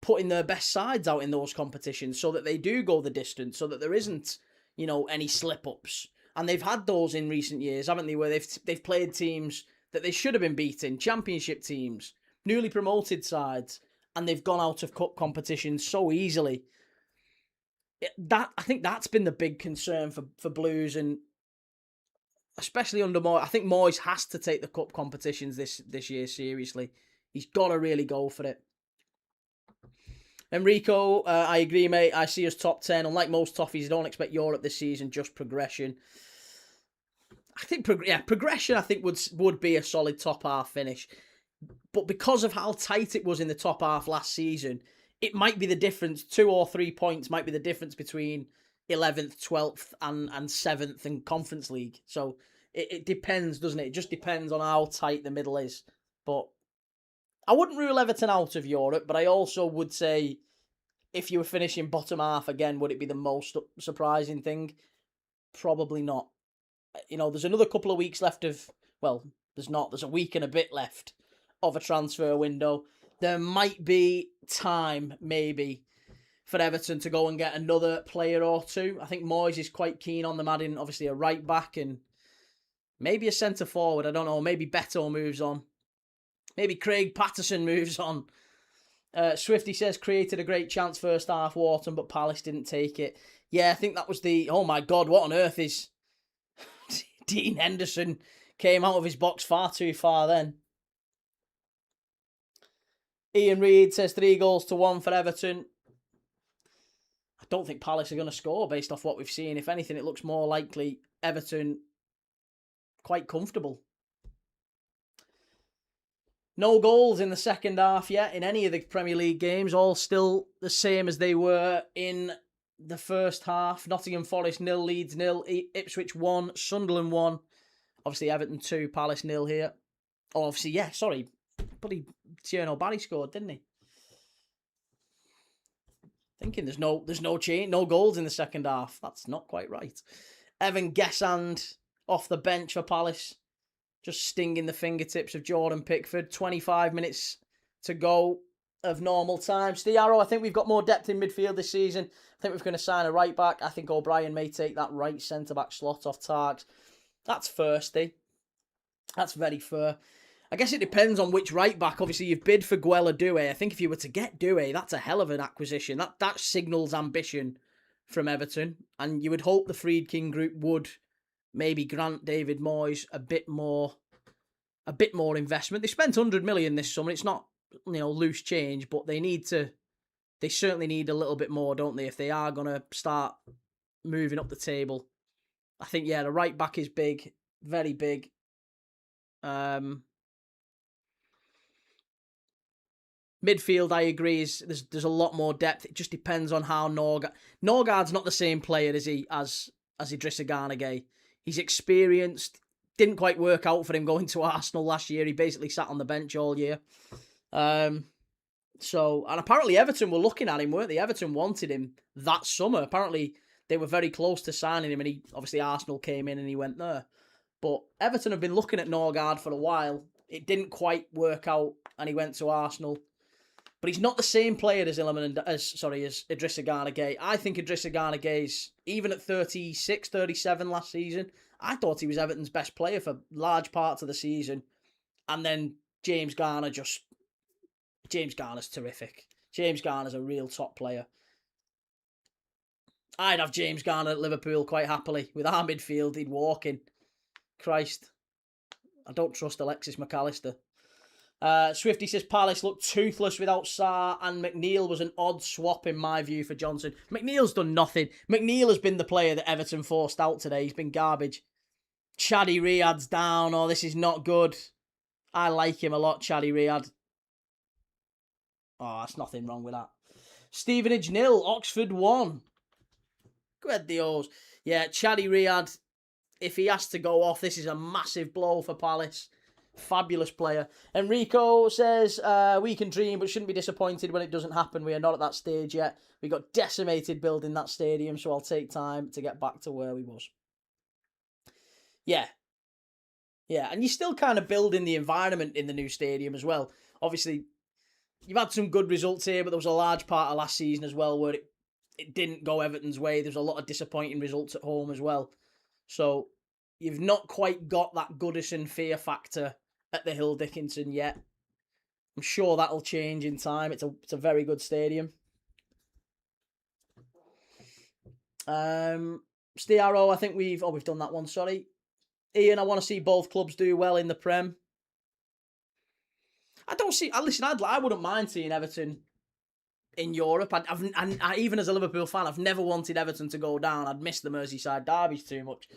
putting their best sides out in those competitions so that they do go the distance, so that there isn't, any slip-ups. And they've had those in recent years, haven't they, where they've played teams that they should have been beating, championship teams, newly promoted sides, and they've gone out of cup competitions so easily. I think that's been the big concern for Blues, and especially under Moyes. I think Moyes has to take the cup competitions this year seriously. He's got to really go for it. Enrico, I agree, mate. I see us top 10. Unlike most Toffees, I don't expect Europe this season, just progression. I think progression, I think, would be a solid top half finish. But because of how tight it was in the top half last season, it might be the difference. 2 or 3 points might be the difference between 11th, 12th, and 7th in Conference League. So it depends, doesn't it? It just depends on how tight the middle is. But I wouldn't rule Everton out of Europe, but I also would say if you were finishing bottom half again, would it be the most surprising thing? Probably not. There's another couple of weeks left of, well, there's a week and a bit left of a transfer window. There might be time, maybe, for Everton to go and get another player or two. I think Moyes is quite keen on them adding, obviously, a right back and maybe a centre forward. I don't know. Maybe Beto moves on. Maybe Craig Patterson moves on. Swifty says, created a great chance first half, Wharton, but Palace didn't take it. Yeah, I think that was oh my God, what on earth is... Dean Henderson came out of his box far too far then. Ian Reid says 3-1 for Everton. I don't think Palace are going to score based off what we've seen. If anything, it looks more likely Everton quite comfortable. No goals in the second half yet in any of the Premier League games. All still the same as they were in the first half. Nottingham Forest 0, Leeds 0, Ipswich 1, Sunderland 1. Obviously Everton 2, Palace 0 here. Oh, obviously, yeah, sorry. Bloody Tierno Barry scored, didn't he? Thinking there's no change, no goals in the second half. That's not quite right. Evan Gessand off the bench for Palace. Just stinging the fingertips of Jordan Pickford. 25 minutes to go. of normal times. Diarra, I think we've got more depth in midfield this season. I think we're going to sign a right back. I think O'Brien may take that right centre-back slot off Tarks. That's thirsty. That's very fair. I guess it depends on which right back. Obviously, you've bid for Guella Doué. I think if you were to get Doué, that's a hell of an acquisition. That signals ambition from Everton. And you would hope the Friedkin group would maybe grant David Moyes a bit more investment. They spent 100 million this summer. It's not, loose change, but they certainly need a little bit more, don't they, if they are going to start moving up the table. I think, the right back is big, very big. Midfield, I agree, there's a lot more depth. It just depends on how Norgaard's not the same player as Idrissa Gana Gueye. He's experienced. Didn't quite work out for him going to Arsenal last year. He basically sat on the bench all year. And apparently Everton were looking at him, weren't they? Everton wanted him that summer. Apparently they were very close to signing him, and obviously Arsenal came in and he went there. But Everton have been looking at Norgaard for a while. It didn't quite work out, and he went to Arsenal. But he's not the same player as Idrissa Gana Gueye. I think Idrissa Gana Gueye's, even at 36, 37 last season, I thought he was Everton's best player for large parts of the season. And then James Garner's terrific. James Garner's a real top player. I'd have James Garner at Liverpool quite happily. With our midfield, he'd walk in. Christ. I don't trust Alexis McAllister. Swifty says Palace looked toothless without Sarr, and McNeil was an odd swap in my view for Johnson. McNeil's done nothing. McNeil has been the player that Everton forced out today. He's been garbage. Chaddy Riyad's down. Oh, this is not good. I like him a lot, Chaddy Riyad. Oh, that's nothing wrong with that. Stevenage 0, Oxford 1. Go ahead, the O's. Yeah, Chaddy Riyad, if he has to go off, this is a massive blow for Palace. Fabulous player. Enrico says, we can dream but shouldn't be disappointed when it doesn't happen. We are not at that stage yet. We got decimated building that stadium, so I'll take time to get back to where we was. Yeah, and you're still kind of building the environment in the new stadium as well. Obviously, you've had some good results here, but there was a large part of last season as well where it didn't go Everton's way. There's a lot of disappointing results at home as well. So you've not quite got that Goodison fear factor at the Hill Dickinson yet. I'm sure that'll change in time. It's a very good stadium. Stiaro, I think we've done that one, sorry. Ian, I want to see both clubs do well in the Prem. I wouldn't mind seeing Everton in Europe. I even as a Liverpool fan, I've never wanted Everton to go down. I'd miss the Merseyside derbies too much.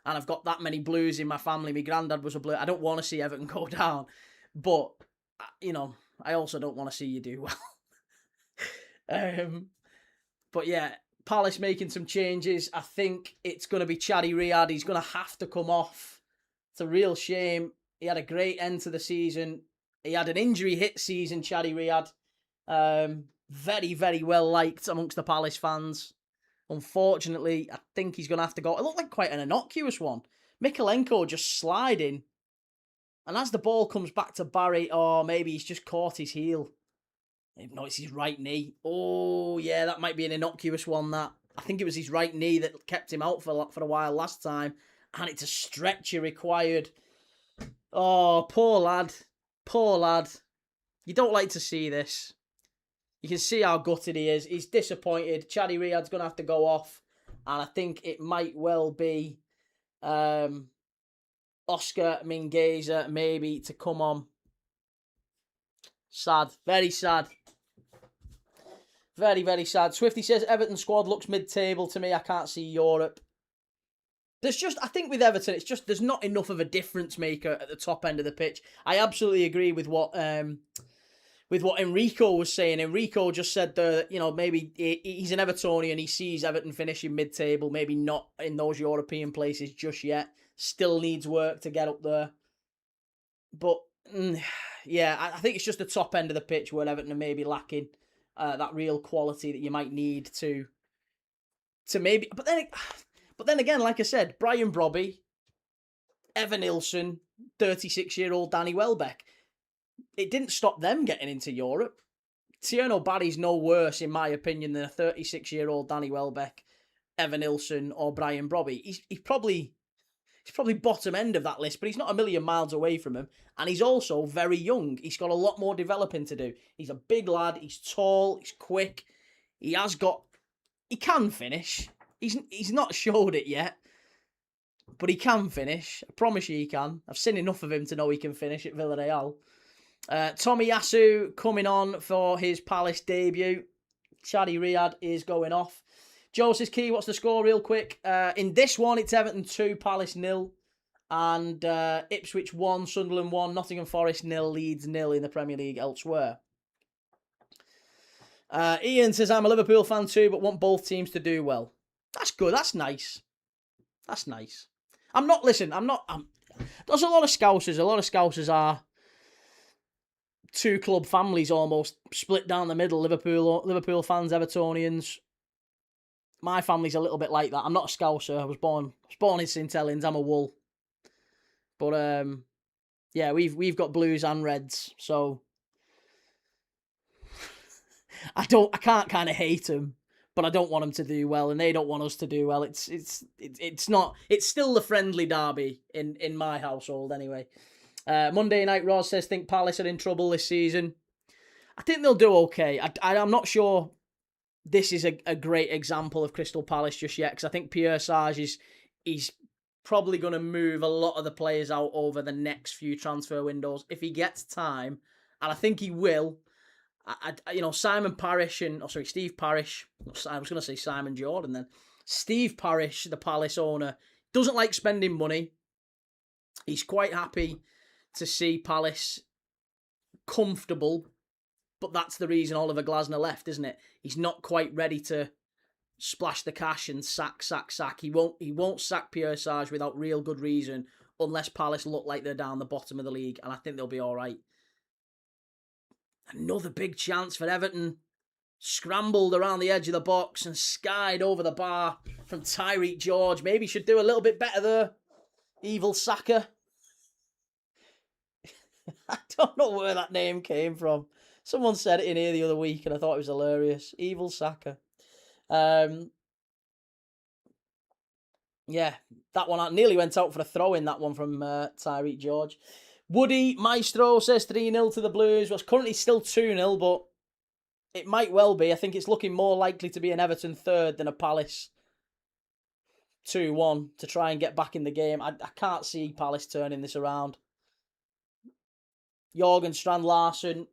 And I've got that many Blues in my family. My granddad was a Blue. I don't want to see Everton go down. But, I also don't want to see you do well. But yeah, Palace making some changes. I think it's going to be Chaddy Riyad. He's going to have to come off. It's a real shame. He had a great end to the season. He had an injury hit season, Chaddy Riyad. Very, very well liked amongst the Palace fans. Unfortunately, I think he's going to have to go. It looked like quite an innocuous one. Mikalenko just sliding. And as the ball comes back to Barry, maybe he's just caught his heel. No, it's his right knee. Oh, yeah, that might be an innocuous one, that. I think it was his right knee that kept him out for a while last time. And it's a stretcher required. Oh, poor lad. Poor lad. You don't like to see this. You can see how gutted he is. He's disappointed. Chaddy Riyad's going to have to go off. And I think it might well be Oscar Mingueza maybe to come on. Sad. Very sad. Very, very sad. Swifty says Everton squad looks mid-table to me. I can't see Europe. I think with Everton, it's just there's not enough of a difference maker at the top end of the pitch. I absolutely agree with what Enrico was saying. Enrico just said that, maybe he's an Evertonian. He sees Everton finishing mid-table, maybe not in those European places just yet. Still needs work to get up there. But, yeah, I think it's just the top end of the pitch where Everton are maybe lacking that real quality that you might need to maybe... But then again, like I said, Brian Brobby, Evan Nilsson, 36-year-old Danny Welbeck. It didn't stop them getting into Europe. Tierno Barry's no worse, in my opinion, than a 36-year-old Danny Welbeck, Evan Nilsson, or Brian Brobby. He's probably bottom end of that list, but he's not a million miles away from him. And he's also very young. He's got a lot more developing to do. He's a big lad. He's tall. He's quick. He can finish. He's not showed it yet, but he can finish. I promise you he can. I've seen enough of him to know he can finish at Villarreal. Tomiyasu coming on for his Palace debut. Shadi Riyadh is going off. Joe says, Key, what's the score real quick? In this one, it's Everton 2, Palace 0. And Ipswich 1, Sunderland 1, Nottingham Forest 0, Leeds 0 in the Premier League elsewhere. Ian says, I'm a Liverpool fan too, but want both teams to do well. That's good. That's nice. That's nice. There's a lot of Scousers. A lot of Scousers are two club families almost, split down the middle. Liverpool fans, Evertonians. My family's a little bit like that. I'm not a Scouser. I was born in St Helens. I'm a Wool. But yeah, we've got Blues and Reds, so I can't kind of hate them, but I don't want them to do well, and they don't want us to do well. It's still the friendly derby in my household anyway. Monday Night Raw says, think Palace are in trouble this season. I think they'll do okay. I'm not sure this is a great example of Crystal Palace just yet, because I think Pierre he's probably going to move a lot of the players out over the next few transfer windows if he gets time, and I think he will. Steve Parish. I was going to say Simon Jordan then. Steve Parish, the Palace owner, doesn't like spending money. He's quite happy to see Palace comfortable, but that's the reason Oliver Glasner left, isn't it? He's not quite ready to splash the cash and sack. He won't sack Pierre without real good reason, unless Palace look like they're down the bottom of the league, and I think they'll be all right. Another big chance for Everton. Scrambled around the edge of the box and skied over the bar from Tyreek George. Maybe should do a little bit better there. Evil Saka. I don't know where that name came from. Someone said it in here the other week and I thought it was hilarious. Evil Saka. Yeah, that one nearly went out for a throw-in, that one from Tyreek George. Woody Maestro says 3-0 to the Blues. Well, it's currently still 2-0, but it might well be. I think it's looking more likely to be an Everton third than a Palace 2-1 to try and get back in the game. I can't see Palace turning this around. Jorgen Strand Larsen,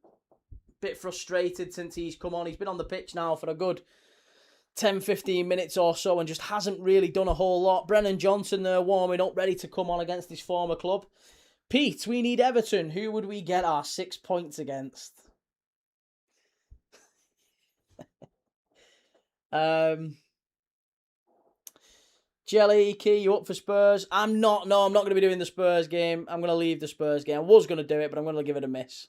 bit frustrated since he's come on. He's been on the pitch now for a good 10-15 minutes or so and just hasn't really done a whole lot. Brennan Johnson there warming up, ready to come on against his former club. Pete, we need Everton. Who would we get our 6 points against? Jelly, Key, you up for Spurs? I'm not going to be doing the Spurs game. I'm going to leave the Spurs game. I was going to do it, but I'm going to give it a miss.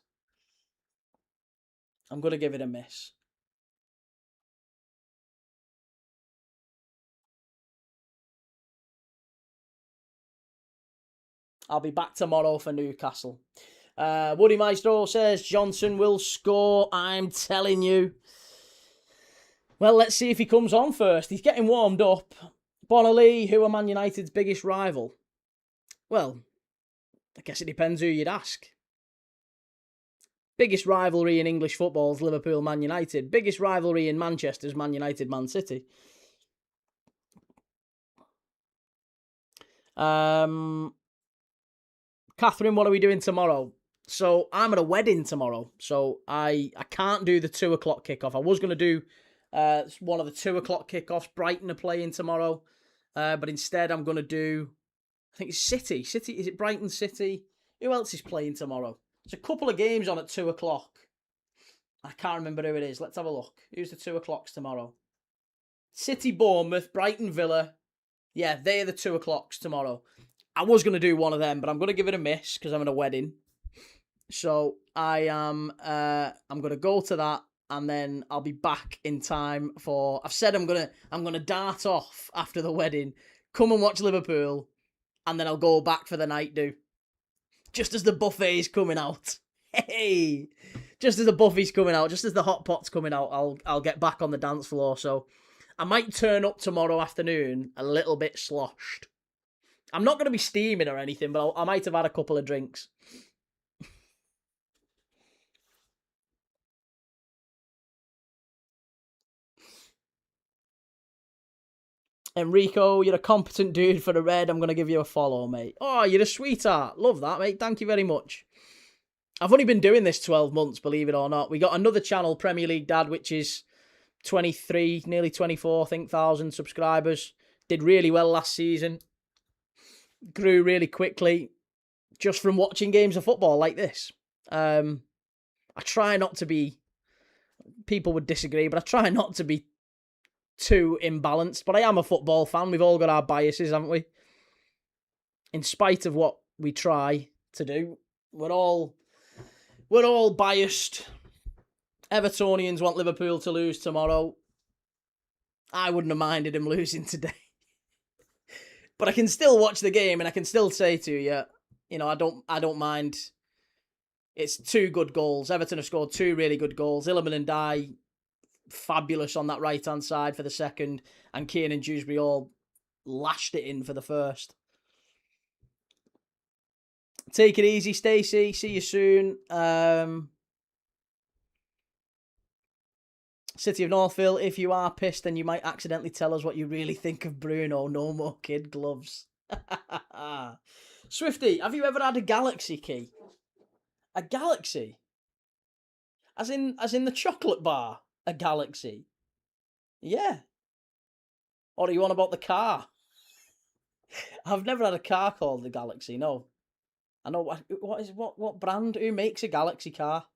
I'll be back tomorrow for Newcastle. Woody Maestro says Johnson will score. I'm telling you. Well, let's see if he comes on first. He's getting warmed up. Bonnerly, who are Man United's biggest rival? Well, I guess it depends who you'd ask. Biggest rivalry in English football is Liverpool-Man United. Biggest rivalry in Manchester is Man United-Man City. Catherine, what are we doing tomorrow? So I'm at a wedding tomorrow, so I can't do the 2 o'clock kickoff. I was going to do one of the 2 o'clock kickoffs. Brighton are playing tomorrow, but instead I'm going to do, I think it's City. Is it Brighton City? Who else is playing tomorrow? There's a couple of games on at 2 o'clock. I can't remember who it is. Let's have a look. Who's the 2 o'clocks tomorrow? City, Bournemouth, Brighton, Villa. Yeah, they're the 2 o'clocks tomorrow. I was going to do one of them, but I'm going to give it a miss because I'm at a wedding. So I'm going to go to that, and then I'll be back in time for. I've said I'm gonna dart off after the wedding, come and watch Liverpool, and then I'll go back for the night do. Just as the buffet is coming out. Hey, just as the buffy's coming out, just as the hot pot's coming out, I'll get back on the dance floor. So I might turn up tomorrow afternoon a little bit sloshed. I'm not going to be steaming or anything, but I might have had a couple of drinks. Enrico, you're a competent dude for the red. I'm going to give you a follow, mate. Oh, you're a sweetheart. Love that, mate. Thank you very much. I've only been doing this 12 months, believe it or not. We got another channel, Premier League Dad, which is 23, nearly 24, I think, thousand subscribers. Did really well last season. Grew really quickly just from watching games of football like this. I try not to be... People would disagree, but I try not to be too imbalanced, but I am a football fan. We've all got our biases, haven't we? In spite of what we try to do, we're all biased. Evertonians want Liverpool to lose tomorrow. I wouldn't have minded him losing today. But I can still watch the game and I can still say to you, I don't mind. It's 2 good goals. Everton have scored 2 really good goals. Illiman and Dye, fabulous on that right-hand side for the second, and Keane and Dewsbury all lashed it in for the first. Take it easy, Stacey. See you soon. City of Northville, if you are pissed, then you might accidentally tell us what you really think of Bruno. No more kid gloves. Swifty, have you ever had a Galaxy key? A Galaxy? As in the chocolate bar? A Galaxy? Yeah. Or are you on about the car? I've never had a car called the Galaxy, no. I know, what brand? Who makes a Galaxy car?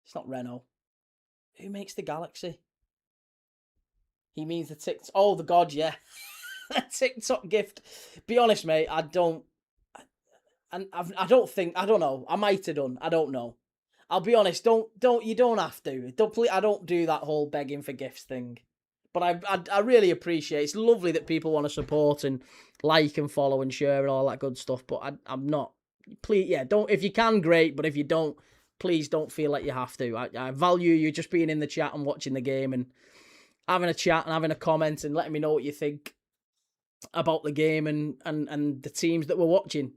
It's not Renault. Who makes the Galaxy? He means the TikTok. Oh, the God, yeah. TikTok gift. Be honest, mate, I don't know. I might have done. I don't know. I'll be honest, you don't have to. I don't do that whole begging for gifts thing. But I really appreciate it. It's lovely that people want to support and like and follow and share and all that good stuff. But I'm not. Please, yeah, don't. If you can, great. But if you don't, please don't feel like you have to. I value you just being in the chat and watching the game and having a chat and having a comment and letting me know what you think about the game and the teams that we're watching.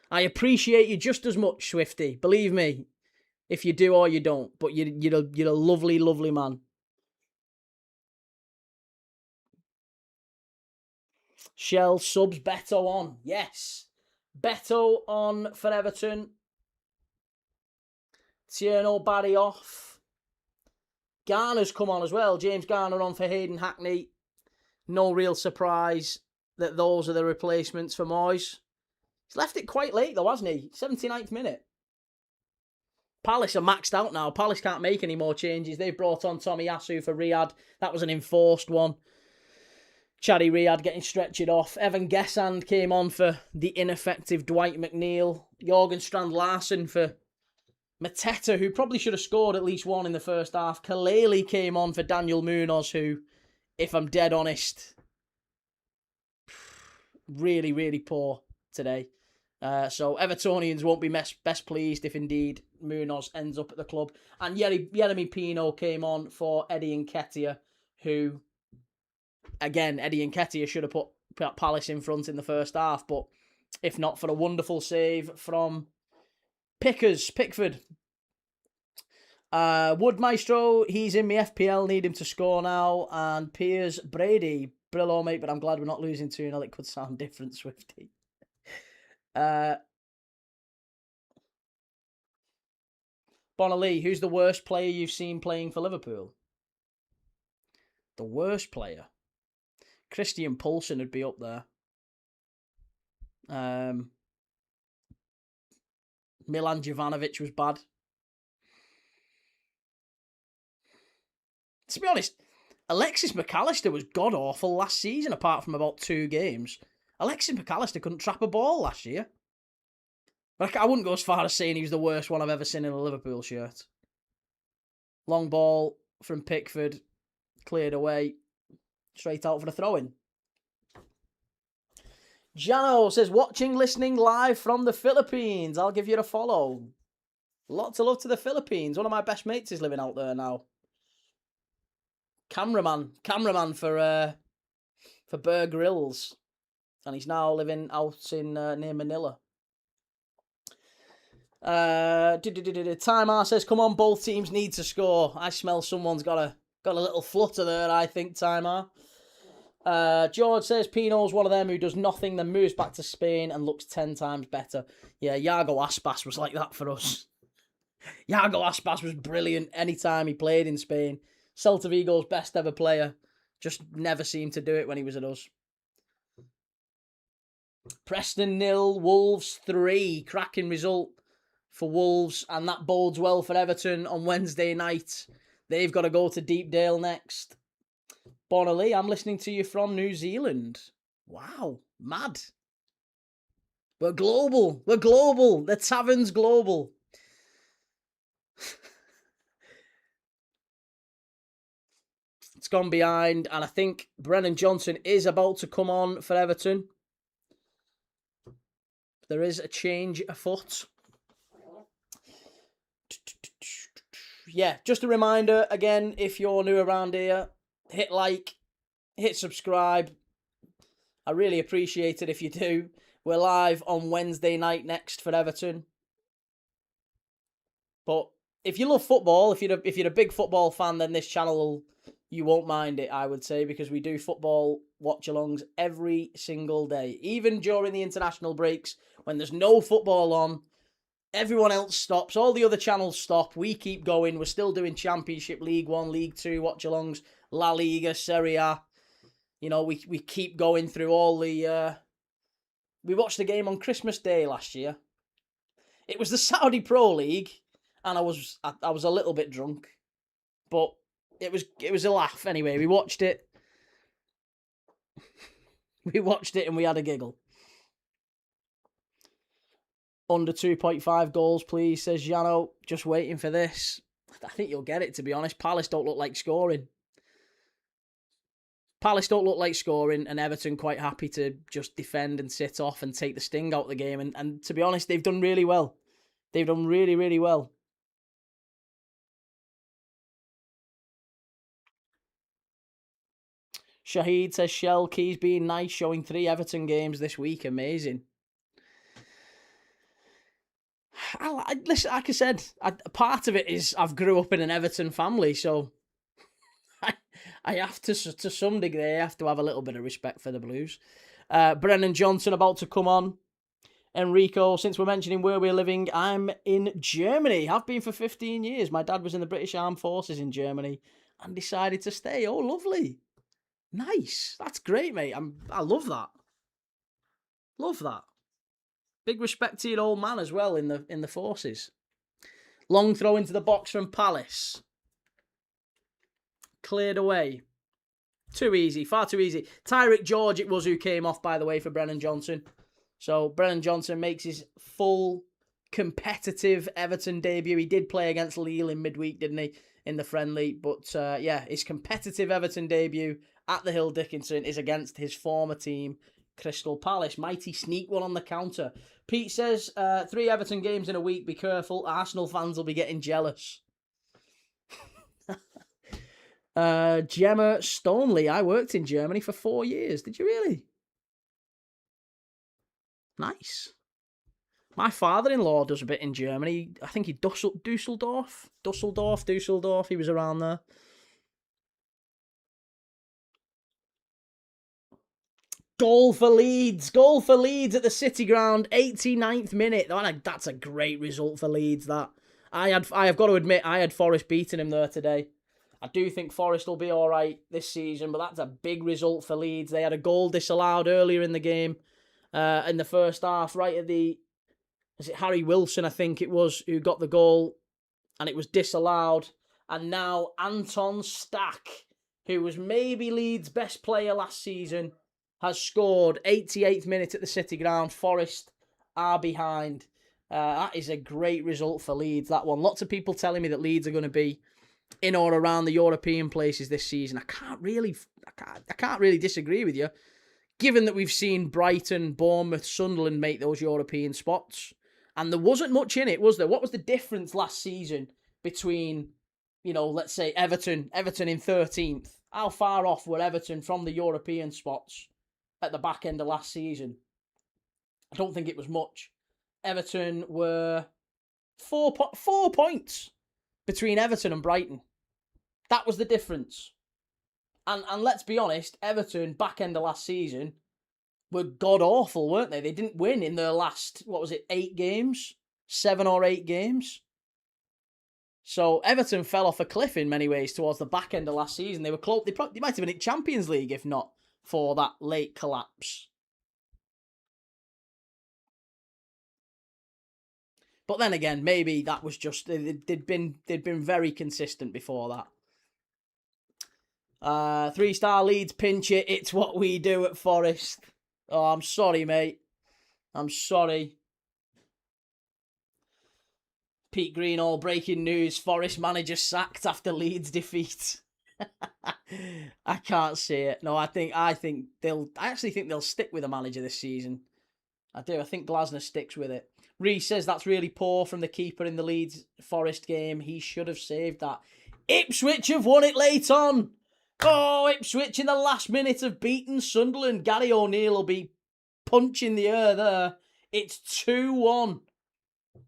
I appreciate you just as much, Swifty. Believe me, if you do or you don't. But you're a lovely, lovely man. Shell subs Beto on. Yes. Beto on for Everton. Tierno Barry off. Garner's come on as well. James Garner on for Hayden Hackney. No real surprise that those are the replacements for Moyes. He's left it quite late though, hasn't he? 79th minute. Palace are maxed out now. Palace can't make any more changes. They've brought on Tommy Yasu for Riyadh. That was an enforced one. Chaddy Riyadh getting stretched off. Evan Gessand came on for the ineffective Dwight McNeil. Jorgen Strand Larsen for Mateta, who probably should have scored at least one in the first half. Kaleli came on for Daniel Munoz, who, if I'm dead honest, really, really poor today. So Evertonians won't be best pleased if indeed Munoz ends up at the club. And Jeremy Pino came on for Eddie Nketiah, who, again, Eddie Nketiah should have put Palace in front in the first half, but if not for a wonderful save from Pickford. Wood Maestro, he's in my FPL, need him to score now. And Piers Brady, Brillo, mate, but I'm glad we're not losing 2-0. It could sound different, Swifty. Bonali, who's the worst player you've seen playing for Liverpool? The worst player? Christian Poulsen would be up there. Milan Jovanovic was bad. To be honest, Alexis McAllister was god-awful last season, apart from about 2 games. Alexis McAllister couldn't trap a ball last year. But I wouldn't go as far as saying he was the worst one I've ever seen in a Liverpool shirt. Long ball from Pickford, cleared away, straight out for the throw-in. Jano says, watching, listening live from the Philippines. I'll give you a follow. Lots of love to the Philippines. One of my best mates is living out there now. Cameraman for Burr Grills, and he's now living out in near Manila. Timar says, "Come on, both teams need to score." I smell someone's got a little flutter there. I think Timar. George says Pino's one of them who does nothing, then moves back to Spain and looks 10 times better. Yeah, Iago Aspas was like that for us. Iago Aspas was brilliant anytime he played in Spain. Celta Vigo's best ever player. Just never seemed to do it when he was at us. Preston 0, Wolves 3. Cracking result for Wolves, and that bodes well for Everton on Wednesday night. They've got to go to Deepdale next. Bonnerly, I'm listening to you from New Zealand. Wow, mad. We're global. The tavern's global. It's gone behind, and I think Brennan Johnson is about to come on for Everton. There is a change afoot. Yeah, just a reminder, again, if you're new around here, hit like, hit subscribe. I really appreciate it if you do. We're live on Wednesday night next for Everton. But if you love football, if you're a big football fan, then this channel, you won't mind it, I would say, because we do football watch-alongs every single day. Even during the international breaks, when there's no football on, everyone else stops. All the other channels stop. We keep going. We're still doing Championship, League 1, League 2 watch-alongs, La Liga, Serie A. You know, we keep going through all the... We watched the game on Christmas Day last year. It was the Saudi Pro League, and I was a little bit drunk, but it was a laugh anyway. We watched it. We watched it and we had a giggle. Under 2.5 goals, please, says Jano. Just waiting for this. I think you'll get it, to be honest. Palace don't look like scoring. And Everton quite happy to just defend and sit off and take the sting out of the game. And to be honest, they've done really well. They've done really, really well. Shahid says, Shell, Keys being nice, showing 3 Everton games this week. Amazing. Listen, like I said, part of it is I've grew up in an Everton family, so I have to some degree, I have to have a little bit of respect for the Blues. Brennan Johnson about to come on. Enrico, since we're mentioning where we're living, I'm in Germany. Have been for 15 years. My dad was in the British Armed Forces in Germany and decided to stay. Oh, lovely. Nice. That's great, mate. I love that. Love that. Big respect to your old man as well in the forces. Long throw into the box from Palace. Cleared away. Too easy. Far too easy. Tyrick George it was who came off, by the way, for Brennan Johnson. So Brennan Johnson makes his full competitive Everton debut. He did play against Lille in midweek, didn't he, in the friendly? But yeah, his competitive Everton debut at the Hill Dickinson is against his former team, Crystal Palace. Mighty sneak one on the counter. Pete says, 3 Everton games in a week, be careful. Arsenal fans will be getting jealous. Gemma Stoneley, I worked in Germany for 4 years. Did you really? Nice. My father-in-law does a bit in Germany. I think he Dusseldorf. He was around there. Goal for Leeds at the City Ground, 89th minute. That's a great result for Leeds. That I have got to admit, I had Forest beating him there today. I do think Forest will be all right this season, but that's a big result for Leeds. They had a goal disallowed earlier in the game, in the first half, right at the... Is it Harry Wilson, I think it was, who got the goal, and it was disallowed. And now Anton Stack, who was maybe Leeds' best player last season, has scored 88th minute at the City Ground. Forest are behind. That is a great result for Leeds, that one. Lots of people telling me that Leeds are going to be in or around the European places this season. I can't really disagree with you, given that we've seen Brighton, Bournemouth, Sunderland make those European spots. And there wasn't much in it, was there? What was the difference last season between, let's say Everton in 13th? How far off were Everton from the European spots at the back end of last season? I don't think it was much. Everton were 4 points between Everton and Brighton. That was the difference. And let's be honest, Everton, back end of last season, were god-awful, weren't they? They didn't win in their last, 8 games? 7 or 8 games? So Everton fell off a cliff in many ways towards the back end of last season. They were close. They might have been in Champions League if not for that late collapse. But then again, maybe that was just they'd been very consistent before that. 3-star Leeds pinch it. It's what we do at Forest. Oh, I'm sorry, mate. I'm sorry. Pete Greenall, breaking news. Forest manager sacked after Leeds defeat. I can't see it. No, I actually think they'll stick with the manager this season. I do. I think Glasner sticks with it. Reece says that's really poor from the keeper in the Leeds Forest game. He should have saved that. Ipswich have won it late on. Oh, Ipswich in the last minute have beaten Sunderland. Gary O'Neill will be punching the air there. It's 2-1.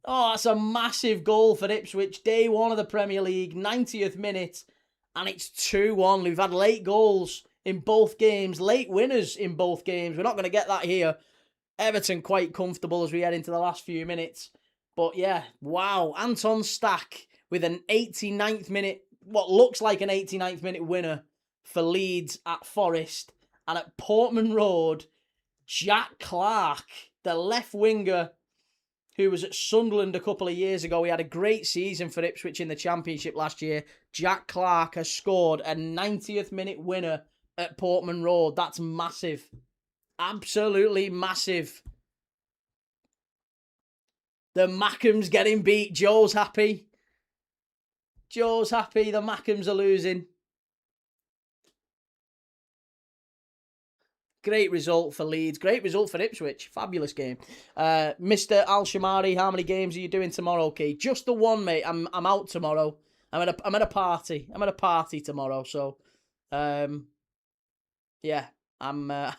Oh, that's a massive goal for Ipswich. Day 1 of the Premier League, 90th minute. And it's 2-1. We've had late goals in both games. Late winners in both games. We're not going to get that here. Everton quite comfortable as we head into the last few minutes. But yeah, wow. Anton Stack with an 89th minute, what looks like an 89th minute winner for Leeds at Forest. And at Portman Road, Jack Clark, the left winger who was at Sunderland a couple of years ago. He had a great season for Ipswich in the Championship last year. Jack Clark has scored a 90th minute winner at Portman Road. That's massive. Absolutely massive. The Mackems getting beat. Joe's happy. Joe's happy. The Mackems are losing. Great result for Leeds. Great result for Ipswich. Fabulous game. Mr. Al-Shamari, how many games are you doing tomorrow, Key? Just the one, mate. I'm out tomorrow. I'm at a party. I'm at a party tomorrow. So, yeah, I'm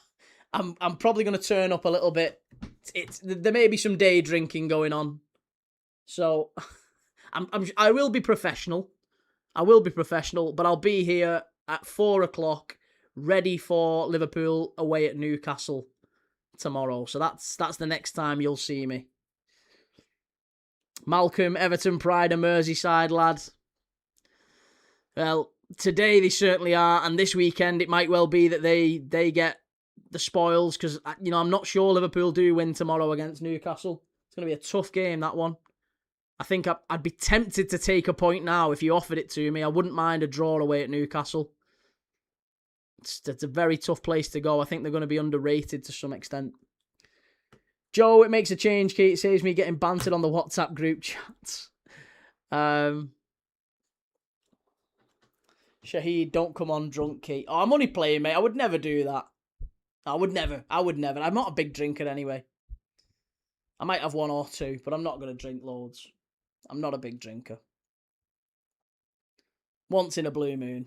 probably going to turn up a little bit. There may be some day drinking going on. So, I will be professional. I will be professional, but I'll be here at 4:00. Ready for Liverpool away at Newcastle tomorrow. So that's the next time you'll see me. Malcolm, Everton Pride, and Merseyside, lad. Well, today they certainly are, and this weekend it might well be that they get the spoils, because I'm not sure Liverpool do win tomorrow against Newcastle. It's going to be a tough game, that one. I think I'd be tempted to take a point now if you offered it to me. I wouldn't mind a draw away at Newcastle. It's a very tough place to go. I think they're going to be underrated to some extent. Joe, it makes a change, Kate. It saves me getting bantered on the WhatsApp group chats. Shahid, don't come on drunk, Kate. Oh, I'm only playing, mate. I would never do that. I would never. I'm not a big drinker anyway. I might have one or two, but I'm not going to drink loads. I'm not a big drinker. Once in a blue moon.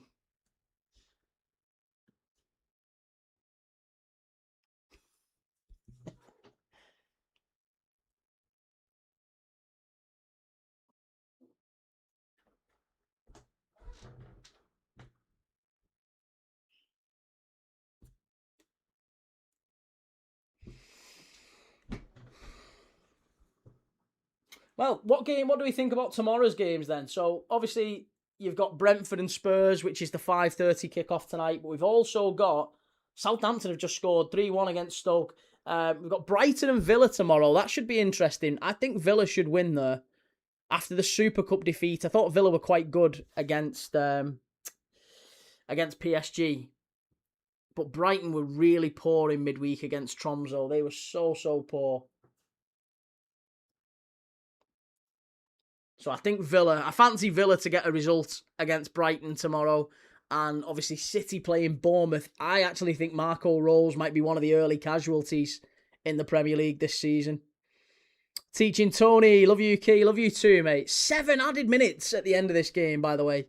Well, what do we think about tomorrow's games then? So, obviously, you've got Brentford and Spurs, which is the 5:30 kickoff tonight. But we've also got Southampton have just scored 3-1 against Stoke. We've got Brighton and Villa tomorrow. That should be interesting. I think Villa should win there. After the Super Cup defeat, I thought Villa were quite good against PSG. But Brighton were really poor in midweek against Tromsø. They were so poor. So I fancy Villa to get a result against Brighton tomorrow. And obviously City playing Bournemouth. I actually think Marco Rose might be one of the early casualties in the Premier League this season. Teaching Tony, love you, Key, love you too, mate. 7 added minutes at the end of this game, by the way.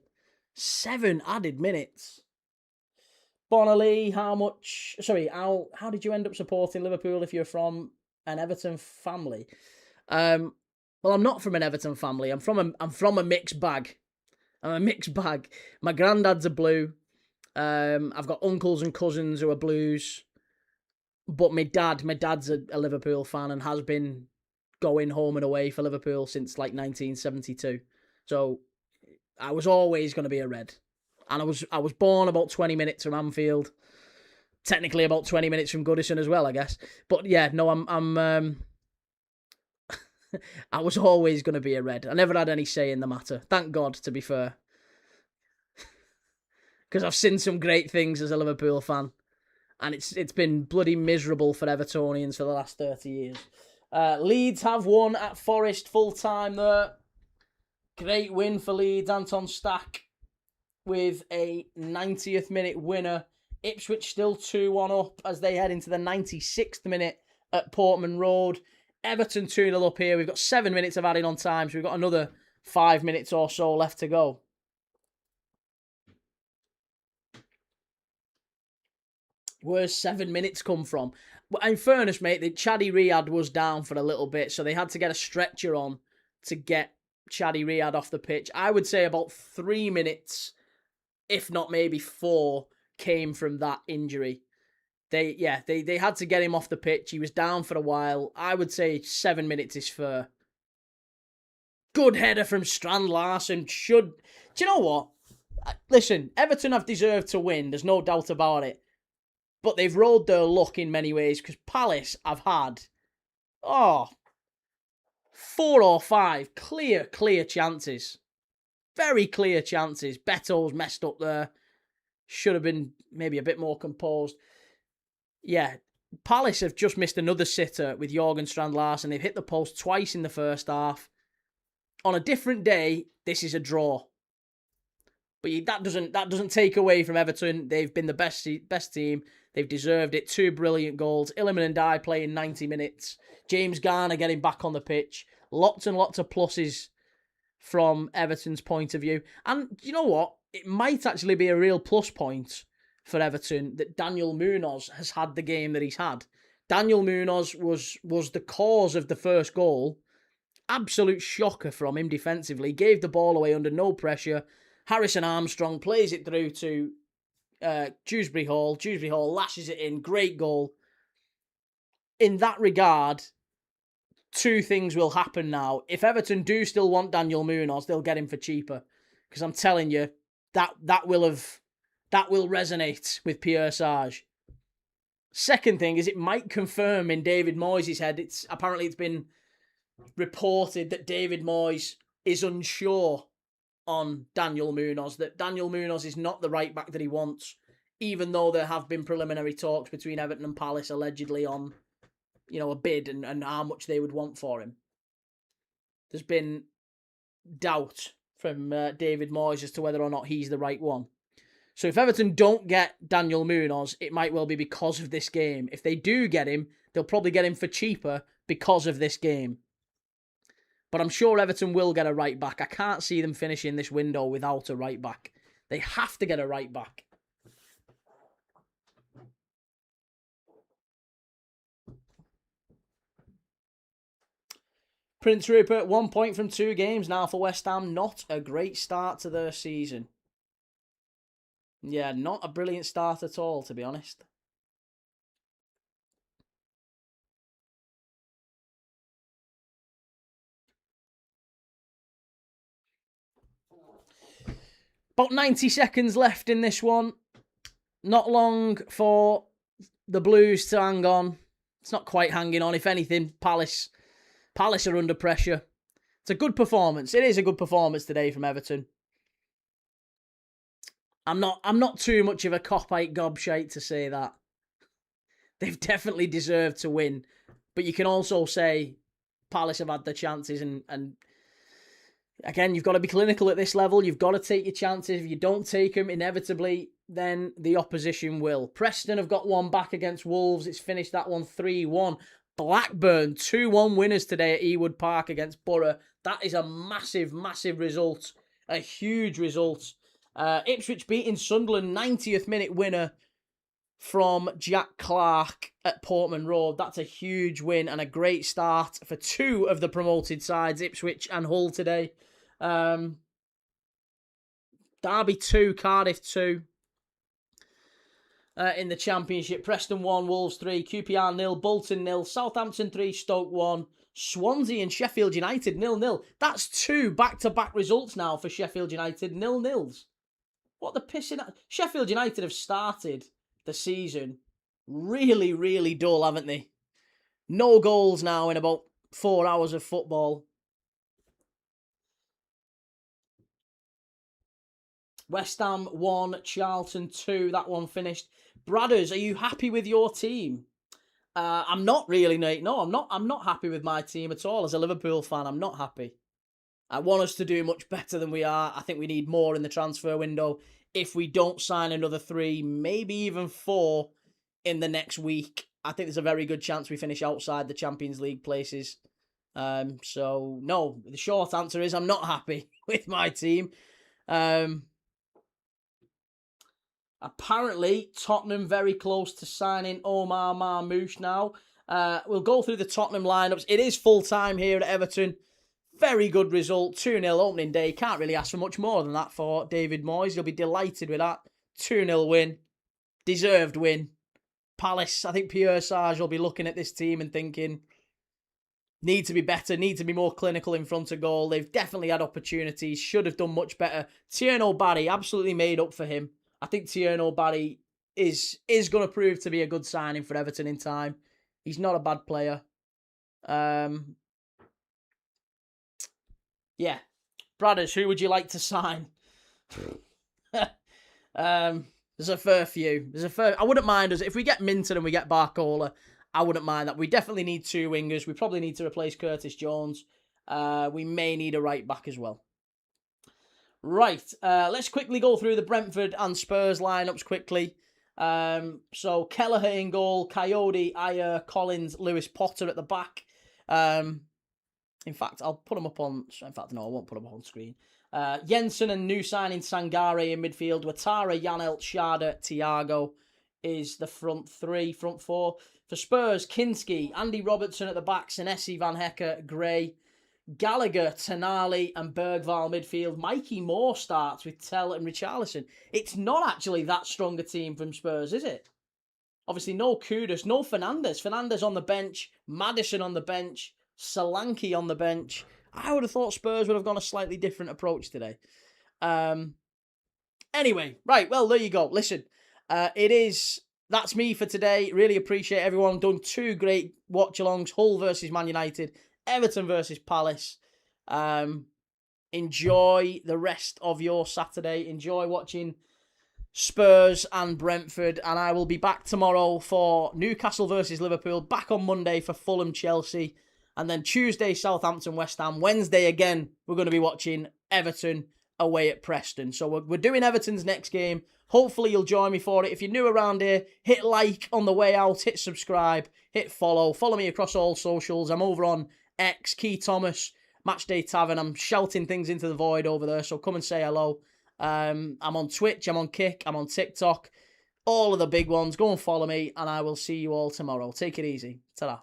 7 added minutes. Bonnerly, how did you end up supporting Liverpool if you're from an Everton family? Well, I'm not from an Everton family. I'm from a mixed bag. I'm a mixed bag. My granddad's a Blue. I've got uncles and cousins who are Blues. But my dad's a Liverpool fan and has been going home and away for Liverpool since like 1972. So I was always going to be a Red. And I was born about 20 minutes from Anfield. Technically about 20 minutes from Goodison as well, I guess. But yeah, no, I'm I was always going to be a Red. I never had any say in the matter. Thank God, to be fair. Because I've seen some great things as a Liverpool fan. And it's been bloody miserable for Evertonians for the last 30 years. Leeds have won at Forest full-time there. Great win for Leeds. Anton Stack with a 90th minute winner. Ipswich still 2-1 up as they head into the 96th minute at Portman Road. Everton 2-0 up here. We've got 7 minutes of adding on time, so we've got another 5 minutes or so left to go. Where's 7 minutes come from? In fairness, mate, Chaddy Riyad was down for a little bit, so they had to get a stretcher on to get Chaddy Riyad off the pitch. I would say about 3 minutes, if not maybe 4, came from that injury. They had to get him off the pitch. He was down for a while. I would say 7 minutes is fair. Good header from Strand Larsen. Do you know what? Listen, Everton have deserved to win. There's no doubt about it. But they've rode their luck in many ways because Palace have had 4 or 5 clear chances. Very clear chances. Beto's messed up there. Should have been maybe a bit more composed. Yeah, Palace have just missed another sitter with Jorgen Strand Larsen. They've hit the post twice in the first half. On a different day, this is a draw. But that doesn't take away from Everton. They've been the best team. They've deserved it. 2 brilliant goals. Iliman Ndiaye playing 90 minutes. James Garner getting back on the pitch. Lots and lots of pluses from Everton's point of view. And you know what? It might actually be a real plus point for Everton that Daniel Munoz has had the game that he's had. Daniel Munoz was the cause of the first goal. Absolute shocker from him defensively. Gave the ball away under no pressure. Harrison Armstrong plays it through to Dewsbury Hall. Dewsbury Hall lashes it in. Great goal. In that regard, 2 things will happen now. If Everton do still want Daniel Munoz, they'll get him for cheaper. Because I'm telling you, that will resonate with Pierre Sage. Second thing is it might confirm in David Moyes' head. It's been reported that David Moyes is unsure on Daniel Munoz, that Daniel Munoz is not the right back that he wants, even though there have been preliminary talks between Everton and Palace allegedly on, a bid and how much they would want for him. There's been doubt from David Moyes as to whether or not he's the right one. So if Everton don't get Daniel Munoz, it might well be because of this game. If they do get him, they'll probably get him for cheaper because of this game. But I'm sure Everton will get a right back. I can't see them finishing this window without a right back. They have to get a right back. Prince Rupert, 1 point from 2 games now for West Ham. Not a great start to their season. Yeah, not a brilliant start at all, to be honest. About 90 seconds left in this one. Not long for the Blues to hang on. It's not quite hanging on. If anything, Palace are under pressure. It's a good performance. It is a good performance today from Everton. I'm not too much of a cop-out gobshite to say that. They've definitely deserved to win. But you can also say Palace have had their chances and again, you've got to be clinical at this level. You've got to take your chances. If you don't take them, inevitably, then the opposition will. Preston have got one back against Wolves. It's finished that one 3-1. Blackburn, 2-1 winners today at Ewood Park against Borough. That is a massive, massive result. A huge result. Ipswich beating Sunderland, 90th minute winner from Jack Clark at Portman Road. That's a huge win and a great start for two of the promoted sides, Ipswich and Hull today. Derby 2, Cardiff 2. In the Championship, Preston 1, Wolves 3, QPR 0, Bolton 0, Southampton 3, Stoke 1, Swansea and Sheffield United 0-0. That's 2 back-to-back results now for Sheffield United, 0-0s. What the pissing... Sheffield United have started the season really, really dull, haven't they? No goals now in about 4 hours of football. West Ham 1, Charlton 2. That one finished. Bradders, are you happy with your team? I'm not really, Nate. No, I'm not happy with my team at all. As a Liverpool fan, I'm not happy. I want us to do much better than we are. I think we need more in the transfer window. If we don't sign another 3, maybe even 4 in the next week, I think there's a very good chance we finish outside the Champions League places. So, no, the short answer is I'm not happy with my team. Apparently, Tottenham very close to signing Omar Marmoush now. We'll go through the Tottenham lineups. It is full-time here at Everton. Very good result. 2-0 opening day. Can't really ask for much more than that for David Moyes. He'll be delighted with that. 2-0 win. Deserved win. Palace, I think Pierre will be looking at this team and thinking, need to be better, need to be more clinical in front of goal. They've definitely had opportunities. Should have done much better. Tierno Barry, absolutely made up for him. I think Tierno Barry is going to prove to be a good signing for Everton in time. He's not a bad player. Yeah. Bradders, who would you like to sign? There's a fair few. I wouldn't mind us. If we get Minton and we get Barcola, I wouldn't mind that. We definitely need 2 wingers. We probably need to replace Curtis Jones. We may need a right back as well. Right, let's quickly go through the Brentford and Spurs lineups quickly. So Kelleher in goal, Coyote, Ayer, Collins, Lewis Potter at the back. In fact, I'll put them up on... In fact, no, I won't put them up on screen. Jensen and new signing Sangare in midfield. Ouattara, Janelt, Schade, Thiago is the front 4. For Spurs, Kinski, Andy Robertson at the back, Senesi, Van Hecke, Gray, Gallagher, Tonali and Bergvall midfield. Mikey Moore starts with Tell and Richarlison. It's not actually that strong a team from Spurs, is it? Obviously, no Kudus, no Fernandes. Fernandes on the bench, Maddison on the bench, Solanke on the bench. I would have thought Spurs would have gone a slightly different approach today. Anyway, right, well, there you go. Listen, that's me for today. Really appreciate everyone. Done 2 great watch-alongs. Hull versus Man United. Everton versus Palace. Enjoy the rest of your Saturday. Enjoy watching Spurs and Brentford. And I will be back tomorrow for Newcastle versus Liverpool. Back on Monday for Fulham, Chelsea. And then Tuesday, Southampton, West Ham. Wednesday, again, we're going to be watching Everton away at Preston. So we're doing Everton's next game. Hopefully you'll join me for it. If you're new around here, hit like on the way out. Hit subscribe. Hit follow. Follow me across all socials. I'm over on X, Key Thomas, Matchday Tavern. I'm shouting things into the void over there, so come and say hello. I'm on Twitch, I'm on Kick, I'm on TikTok. All of the big ones. Go and follow me, and I will see you all tomorrow. Take it easy. Ta-da.